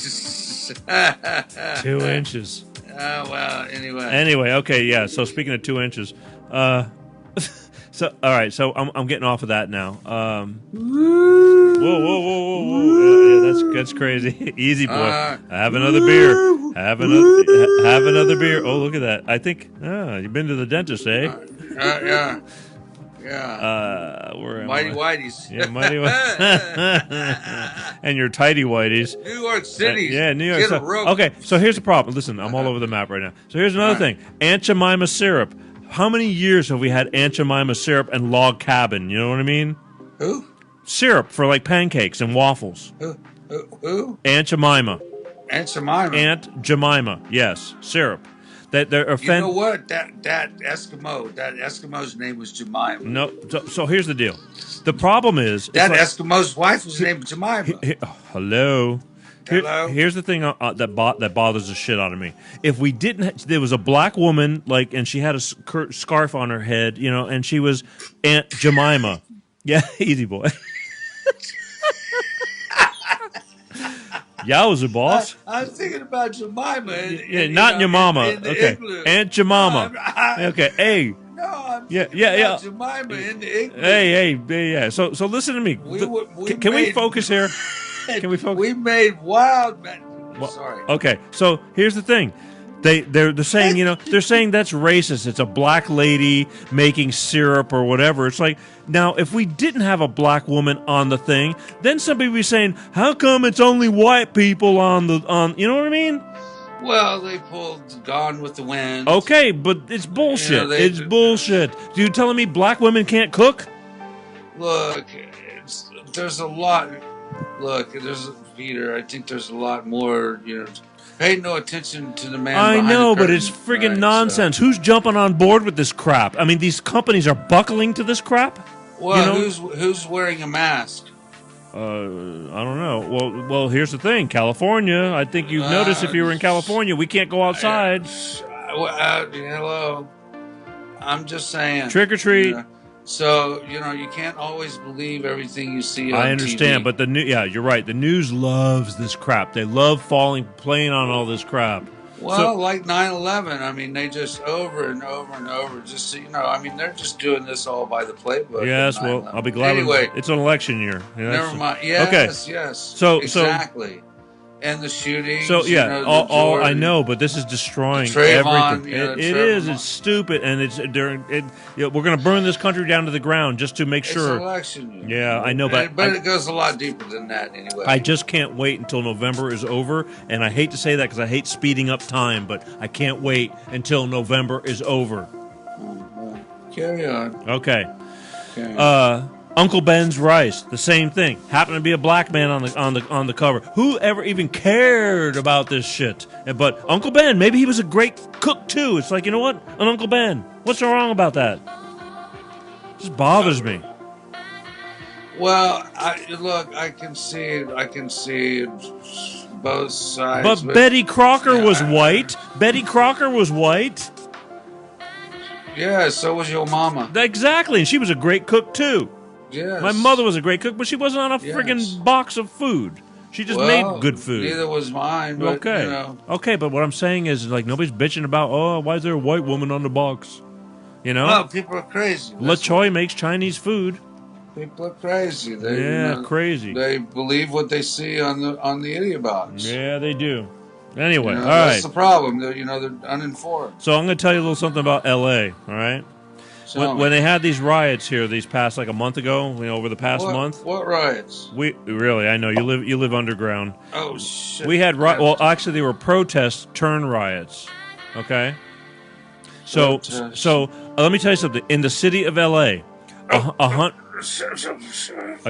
2 inches.
Well, anyway.
Anyway, okay, yeah. So speaking of 2 inches, so all right. So I'm getting off of that now. Whoa! Yeah, that's crazy. Easy, boy. Have another beer. Have another beer. Oh, look at that. I think. You've been to the dentist, eh?
Yeah.
Where am
Mighty
I?
Whiteys.
Yeah, Mighty And your tidy whiteys.
New York City.
Yeah, New York City. Okay, so here's the problem. Listen, I'm all over the map right now. So here's another thing. Aunt Jemima syrup. How many years have we had Aunt Jemima syrup and log cabin? You know what I mean?
Who?
Syrup for like pancakes and waffles.
Who?
Aunt Jemima.
Aunt Jemima.
Aunt Jemima. Yes, syrup. That they're
You know what? That Eskimo's name was Jemima.
No. So here's the deal. The problem is
that Eskimo's wife was named Jemima.
Hello.
Hello.
Here's the thing that bothers the shit out of me. If we didn't, there was a black woman and she had a scarf on her head, and she was Aunt Jemima. Yeah, easy boy. Yowza, boss.
I was thinking about Jemima.
Not your mama. Okay,
igloo.
Aunt Jemima. Okay, hey.
No, I'm
yeah.
Jemima in the igloo.
Hey, yeah. So listen to me. Can we focus here? Can we focus?
We made wild men. Sorry.
Okay, so here's the thing. They're saying, they're saying that's racist. It's a black lady making syrup or whatever. It's like, now, if we didn't have a black woman on the thing, then somebody would be saying, how come it's only white people on, you know what I mean?
Well, they pulled Gone with the Wind.
Okay, but it's bullshit. It's bullshit. You telling me black women can't cook?
Look, there's a lot. Look, Peter, I think there's a lot more, pay no attention to the man
I know,
but
it's friggin' nonsense. So. Who's jumping on board with this crap? I mean, these companies are buckling to this crap?
Well, who's wearing a mask?
I don't know. Well, here's the thing. California, I think you've noticed if you were in California, we can't go outside.
Hello. I'm just saying.
Trick or treat.
So, you can't always believe everything you see on
I understand,
TV.
but you're right. The news loves this crap. They love playing on all this crap.
Well, like 9/11, I mean, they just over and over and over, just so you know, I mean, they're just doing this all by the playbook.
Yes, well, I'll be glad.
Anyway,
it's an election year.
Never mind. Yes,
okay.
Yes.
So
exactly. And the shootings.
So yeah, all I know, but this is destroying everything. It is. It's stupid, and we're going to burn this country down to the ground just to make sure.
It's election.
Yeah, I know, but
it goes a lot deeper than that anyway.
I just can't wait until November is over, and I hate to say that because I hate speeding up time, but I can't wait until November is over.
Carry on.
Okay. Uncle Ben's rice, the same thing. Happened to be a black man on the cover. Who ever even cared about this shit? But Uncle Ben, maybe he was a great cook too. It's like, you know what? An Uncle Ben. What's so wrong about that? It just bothers me.
Well, I can see both sides.
But Betty Crocker was white. Betty Crocker was white.
Yeah, so was your mama.
Exactly, and she was a great cook too.
Yes.
My mother was a great cook, but she wasn't on a friggin' box of food. She just made good food.
Neither was mine. But,
okay. Okay, but what I'm saying is, like, nobody's bitching about, why is there a white woman on the box? You know?
Well, people are crazy.
La Choy makes Chinese food.
People are crazy.
Crazy.
They believe what they see on the idiot box.
Yeah, they do. Anyway, all right.
That's the problem. They're uninformed.
So I'm going to tell you a little something about L.A., all right? When they had these riots here, these past like a month ago, over the past month.
What riots?
I know you live underground.
Oh shit!
We had actually they were protests turned riots. Okay. So let me tell you something. In the city of L.A.,
Are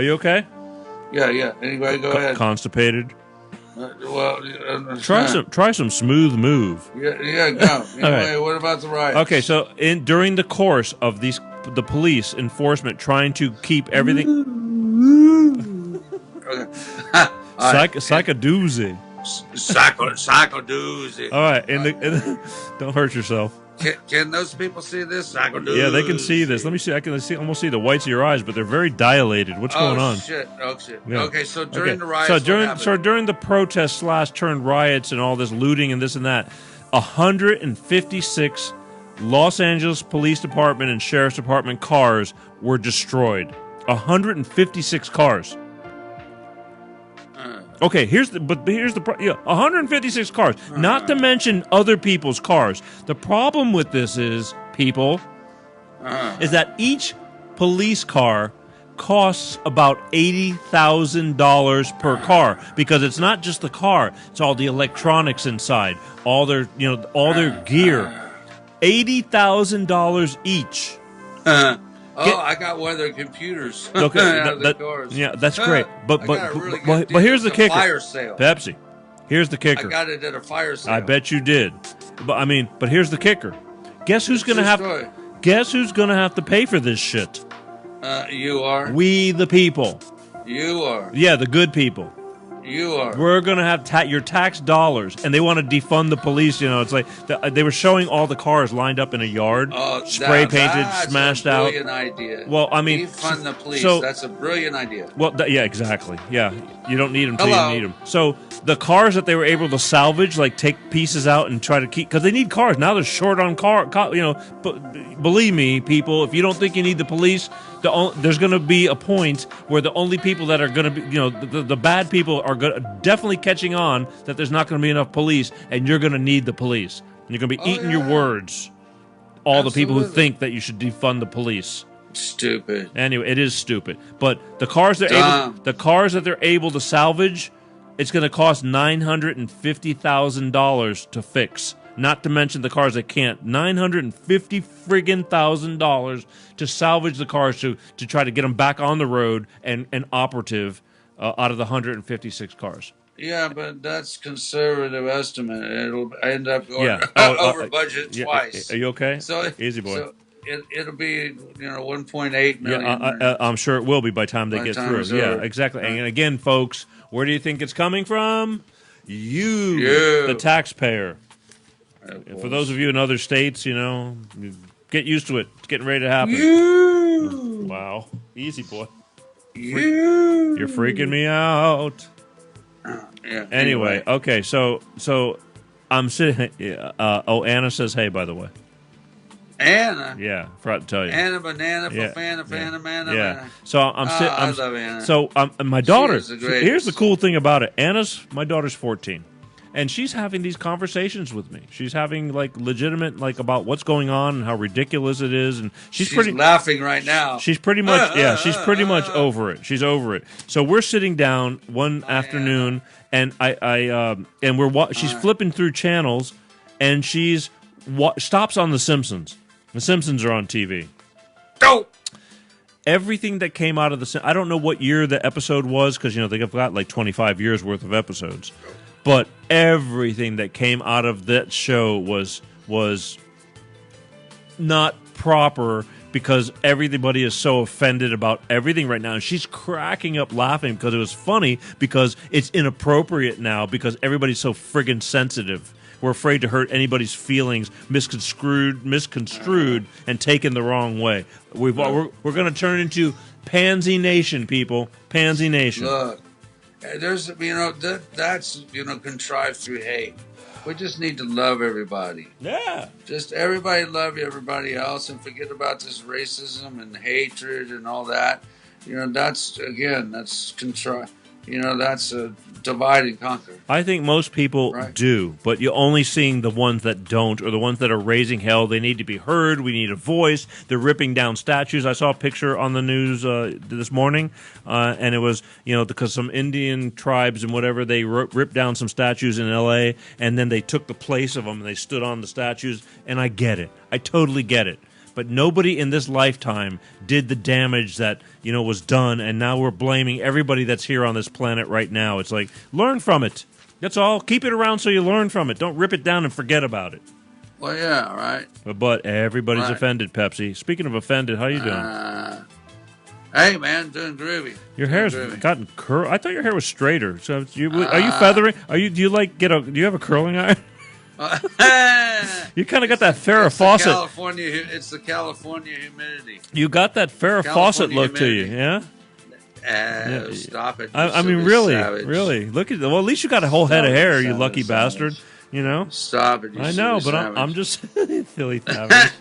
you okay?
Yeah. Anyway, go ahead.
Constipated. Try some smooth move.
Yeah, go. Anyway, what about the riots?
Okay, so during the course of the police enforcement trying to keep everything psychodoozy.
Psychodoozy.
All right, don't hurt yourself.
Can those people see this? Psychodoozy.
Yeah, they can see this. Let me see. I can almost see the whites of your eyes, but they're very dilated. What's going on?
Oh shit.
Yeah.
Okay, so during the riots,
during the protests / turned riots and all this looting and this and that, 156 Los Angeles Police Department and Sheriff's Department cars were destroyed. 156 cars. Okay, here's the 156 cars. Not to mention other people's cars. The problem with this is that each police car costs about $80,000 per car because it's not just the car; it's all the electronics inside, all their gear. $80,000 each.
I got one of their computers.
Okay, that's great. But here's the kicker.
Fire sale.
Pepsi. Here's the kicker.
I got it at a fire sale.
I bet you did. But here's the kicker. Guess who's gonna have to pay for this shit?
You are.
We the people.
You are.
Yeah, the good people.
You are.
We're going to have your tax dollars, and they want to defund the police. It's like they were showing all the cars lined up in a yard, spray painted, smashed out.
That's a brilliant idea.
Well,
defund the police. That's a brilliant idea.
Well, yeah, exactly. Yeah, you don't need them till you need them. So the cars that they were able to salvage, like take pieces out and try to keep, because they need cars now. They're short on But believe me, people, if you don't think you need the police, there's going to be a point where the only people that are going to be, the bad people are definitely catching on that there's not going to be enough police, and you're going to need the police. And you're going to be eating your words. All the people who think that you should defund the police.
Stupid.
Anyway, it is stupid. But the cars that they're able to salvage, it's going to cost $950,000 to fix. Not to mention the cars that can't. $950,000 to salvage the cars to try to get them back on the road and operative out of the 156 cars.
Yeah, but that's conservative estimate. It'll end up going over budget twice.
Are you okay?
So
easy boy.
So it'll be 1.8 million.
Yeah, I'm sure it will be by the time they get through. Yeah, exactly. And again, folks, where do you think it's coming from? You. The taxpayer. For those of you in other states, get used to it. It's getting ready to happen. Wow. Easy, boy. You're freaking me out. Anyway, okay, so I'm sitting. Anna says, "Hey," by the way.
Anna.
Yeah, forgot to tell you.
Anna banana for Fana.
Yeah. So I'm sitting.
I love Anna.
So my daughter.
Here's
the cool thing about it. My daughter's 14. And she's having these conversations with me. She's having legitimate about what's going on and how ridiculous it is, and she's pretty
laughing right now.
She's pretty much she's pretty much over it. She's over it. So we're sitting down one afternoon, and she's flipping through channels, and she's stops on The Simpsons. The Simpsons are on TV.
Go.
Everything that came out of I don't know what year the episode was because they've got 25 years worth of episodes. But everything that came out of that show was not proper because everybody is so offended about everything right now. And she's cracking up laughing because it was funny because it's inappropriate now because everybody's so friggin' sensitive. We're afraid to hurt anybody's feelings, misconstrued, and taken the wrong way. We're going to turn into Pansy Nation, people. Pansy Nation.
Look. There's, that's contrived through hate. We just need to love everybody.
Yeah.
Just everybody love everybody else and forget about this racism and hatred and all that. That's contrived. That's a divide and conquer.
I think most people do, but you're only seeing the ones that don't or the ones that are raising hell. They need to be heard. We need a voice. They're ripping down statues. I saw a picture on the news this morning, and it was, because some Indian tribes and whatever, they ripped down some statues in L.A., and then they took the place of them, and they stood on the statues, and I get it. I totally get it. But nobody in this lifetime did the damage that, was done, and now we're blaming everybody that's here on this planet right now. It's like, learn from it. That's all. Keep it around so you learn from it. Don't rip it down and forget about it.
Well, yeah, right.
But everybody's
Right.
offended, Pepsi. Speaking of offended, how you doing?
Hey, man, doing groovy.
Your
Doing
hair's
groovy.
gotten curl. I thought your hair was straighter. So are you feathering? Do you like do you have a curling iron? You kind of got that Farrah Fawcett.
It's the California humidity.
You got that Farrah Fawcett look to you, yeah?
Yeah. Stop it.
I mean,
You
really,
savage.
really. Look at well, at least you got a whole head of hair, you
Savage,
lucky
savage.
bastard. You know.
Stop it. You
I know,
silly
but
savage.
I'm just Philly savage.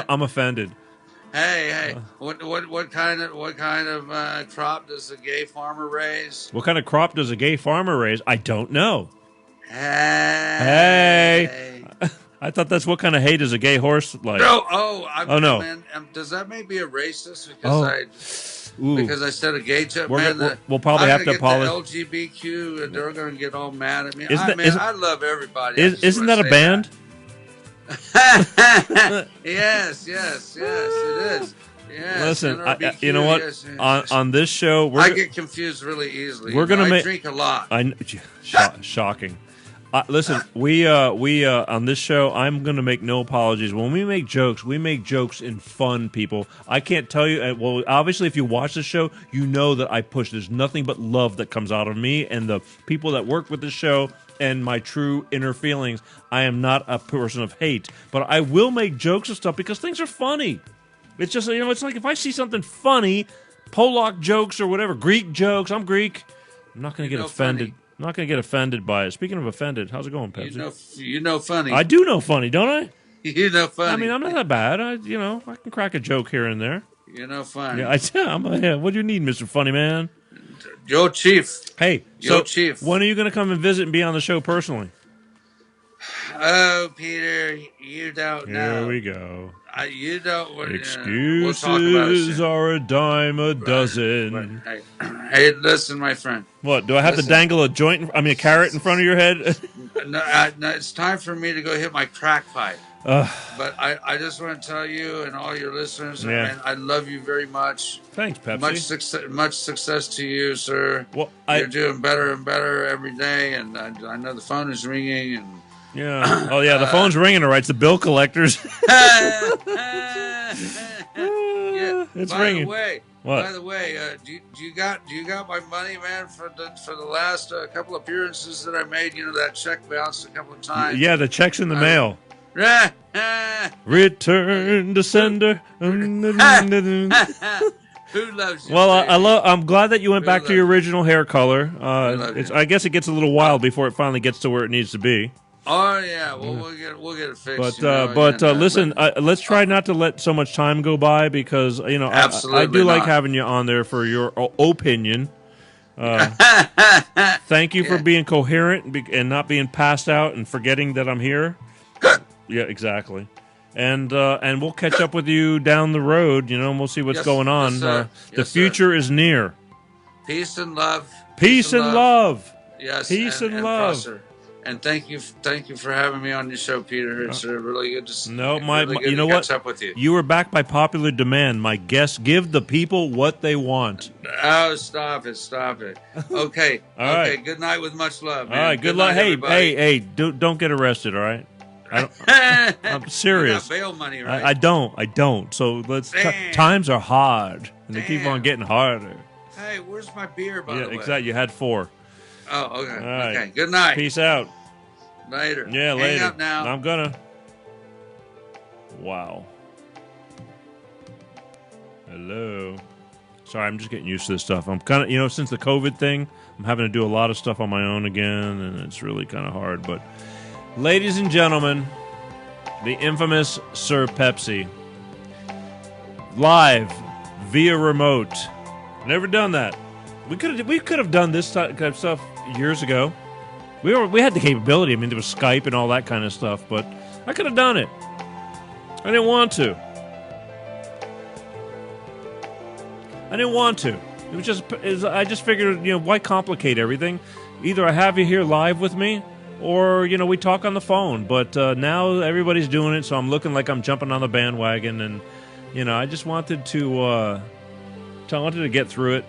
I'm offended.
Hey, what kind of crop does a gay farmer raise?
What kind of crop does a gay farmer raise? I don't know.
Hey.
I thought that's what kind of hay does a gay horse like.
No,
no.
Man, does that make me a racist
Ooh.
because I said a gay joke?
We'll probably have to apologize.
The LGBTQ, they're going to get all mad at me.
Isn't
I love everybody.
Isn't that a band?
Yes, it is. Yes,
Listen,
NRBQ,
you know what?
yes.
On this show,
I get confused really easily.
We're gonna
I drink a lot.
Shocking. Listen, we on this show, I'm going to make no apologies. When we make jokes in fun, people. I can't tell you. Well, obviously, if you watch the show, you know that I push. There's nothing but love that comes out of me and the people that work with the show and my true inner feelings. I am not a person of hate, but I will make jokes and stuff because things are funny. It's just, it's like if I see something funny, Polak jokes or whatever, Greek jokes. I'm Greek. I'm not going to get offended.
Funny.
I'm not going to get offended by it. Speaking of offended, how's it going, Pepsi?
You know funny.
I do know funny, don't I?
You know funny.
I mean, I'm not that bad. I can crack a joke here and there.
You know funny.
Yeah, what do you need, Mr. Funny Man?
Yo, Chief.
Hey,
Yo, Chief.
When are you going to come and visit and be on the show personally?
Oh, Peter, you don't know.
Here we go.
You don't.
Excuses
we'll talk about it soon.
are a dime a dozen.
Right. Hey, listen, my friend.
What, do I have to dangle a carrot in front of your head?
No, it's time for me to go hit my crack pipe. But I just want to tell you and all your listeners, man, I love you very much.
Thanks, Pepsi.
Much success to you, sir.
Well,
you're doing better and better every day, and I know the phone is ringing. And
yeah, oh yeah, the phone's ringing. All right, it's the bill collectors. It's ringing.
By the way, do you got my money, man, for the last couple appearances that I made? You know, that check bounced a couple of times.
Yeah, the check's in the mail. Return to sender.
Who loves you?
Well, I'm glad that you went back to your original hair color. I guess it gets a little wild before it finally gets to where it needs to be.
Oh yeah, well we'll get it fixed.
But listen, let's try not to let so much time go by because I do like having you on there for your opinion. Thank you for being coherent and not being passed out and forgetting that I'm here. Yeah, exactly. And we'll catch up with you down the road, and we'll see what's going on. The future is near.
Peace and love.
Peace and love.
Yes.
Peace and love.
Prosper. And thank you for having me on your show, Peter. It's really good to see.
You know what?
Catch up with you.
You were back by popular demand. My guests give the people what they want.
Oh, stop it. Okay.
All right.
Good night with much love, man.
All right. Good luck. Hey, don't get arrested. All right. I'm serious.
You got bail money, right?
I don't. So times are hard, and they keep on getting harder.
Hey, where's my beer, by the way?
Yeah, exactly. You had 4.
Oh, okay.
All right.
Okay. Good night.
Peace out.
Later.
Yeah, later.
Hang up now.
I'm gonna. Wow. Hello. Sorry, I'm just getting used to this stuff. I'm kind of, since the COVID thing, I'm having to do a lot of stuff on my own again, and it's really kind of hard. But, ladies and gentlemen, the infamous Sir Pepsi, live via remote. Never done that. We could have done this kind of stuff years ago. We had the capability. I mean, there was Skype and all that kind of stuff, but I could have done it. I didn't want to. It was just I just figured, why complicate everything? Either I have you here live with me, or we talk on the phone. But now everybody's doing it, so I'm looking like I'm jumping on the bandwagon, and I just wanted to get through it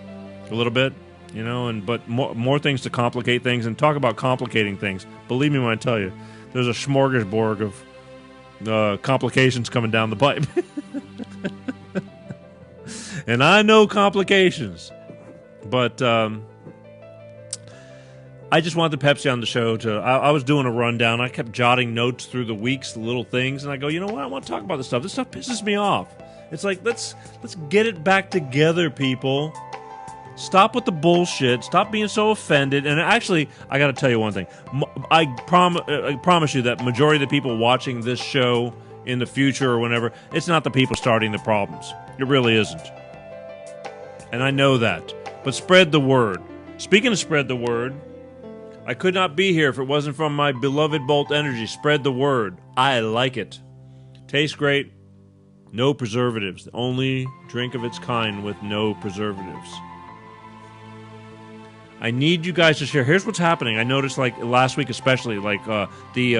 a little bit. You know, but more things to complicate things, and talk about complicating things. Believe me when I tell you, there's a smorgasbord of complications coming down the pipe. And I know complications. But I just wanted the Pepsi on the show I was doing a rundown. I kept jotting notes through the weeks, the little things, and I go, you know what? I want to talk about this stuff. This stuff pisses me off. It's like, let's get it back together, people. Stop with the bullshit. Stop being so offended. And actually, I got to tell you one thing. I promise you that majority of the people watching this show in the future or whenever, it's not the people starting the problems. It really isn't. And I know that. But spread the word. Speaking of spread the word, I could not be here if it wasn't from my beloved Bolt Energy. Spread the word. I like it. Tastes great. No preservatives. The only drink of its kind with no preservatives. I need you guys to share. Here's what's happening. I noticed, like, last week especially, like, the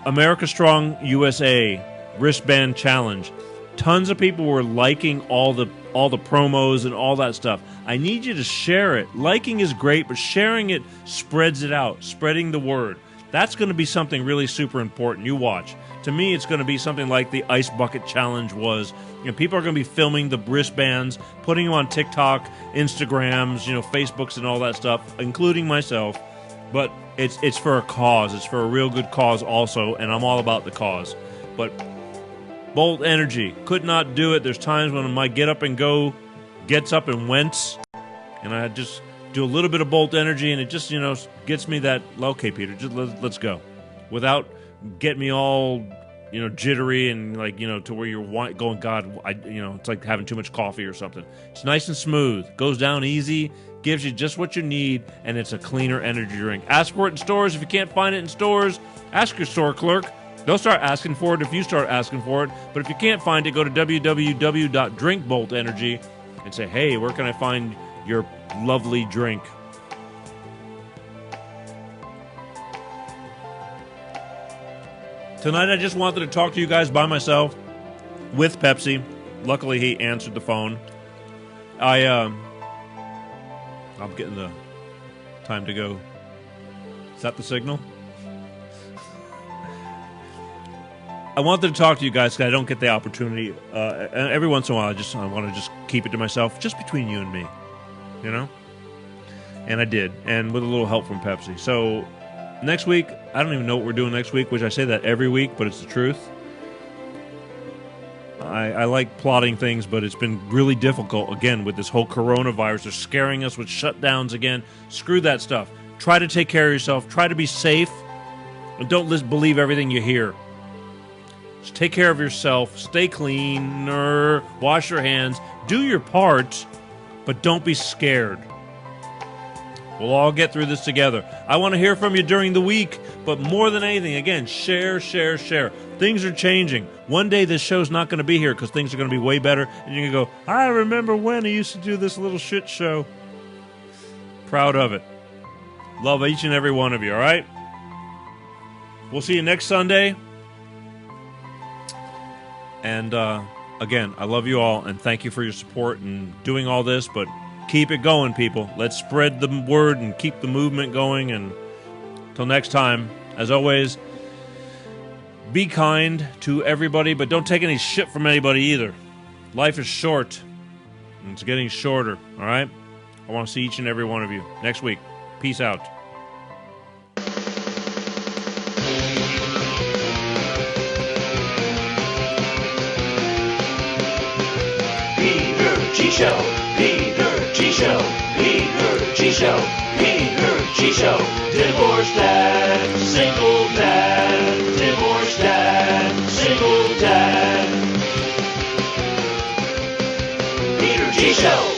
America Strong USA wristband challenge. Tons of people were liking all the promos and all that stuff. I need you to share it. Liking is great, but sharing it spreads it out, spreading the word. That's going to be something really super important. You watch. To me, it's going to be something like the Ice Bucket Challenge was. You know, people are going to be filming the wristbands, putting them on TikTok, Instagrams, you know, Facebooks and all that stuff, including myself. But it's for a cause. It's for a real good cause also, and I'm all about the cause. But Bolt Energy, could not do it. There's times when my get up and go gets up and wents, and I just do a little bit of Bolt Energy, and it just, you know, gets me that, okay, Peter, just let's go. Without getting me all, you know, jittery and, like, you know, to where you're going, God, you know, it's like having too much coffee or something. It's nice and smooth. Goes down easy, gives you just what you need, and it's a cleaner energy drink. Ask for it in stores. If you can't find it in stores, ask your store clerk. They'll start asking for it if you start asking for it. But if you can't find it, go to www.drinkboltenergy and say, hey, where can I find your lovely drink? Tonight, I just wanted to talk to you guys by myself with Pepsi. Luckily, he answered the phone. I'm getting the time to go. Is that the signal? I wanted to talk to you guys because I don't get the opportunity. And every once in a while, I want to just keep it to myself, just between you and me, you know? And I did, and with a little help from Pepsi. So next week, I don't even know what we're doing next week, which I say that every week, but it's the truth. I like plotting things, but it's been really difficult, again, with this whole coronavirus. They're scaring us with shutdowns again. Screw that stuff. Try to take care of yourself. Try to be safe. And don't believe everything you hear. Just take care of yourself. Stay clean. Wash your hands. Do your part, but don't be scared. We'll all get through this together. I want to hear from you during the week, but more than anything, again, share, share, share. Things are changing. One day this show's not going to be here because things are going to be way better, and you're going to go, I remember when I used to do this little shit show. Proud of it. Love each and every one of you, all right? We'll see you next Sunday. And, again, I love you all, and thank you for your support and doing all this, but keep it going, people. Let's spread the word and keep the movement going. And until next time, as always, be kind to everybody, but don't take any shit from anybody either. Life is short, and it's getting shorter, all right? I want to see each and every one of you next week. Peace out.
Peter G Show. Peter G Show. Peter G Show. Peter G Show. Divorced dad, single dad. Divorced dad, single dad. Peter G Show.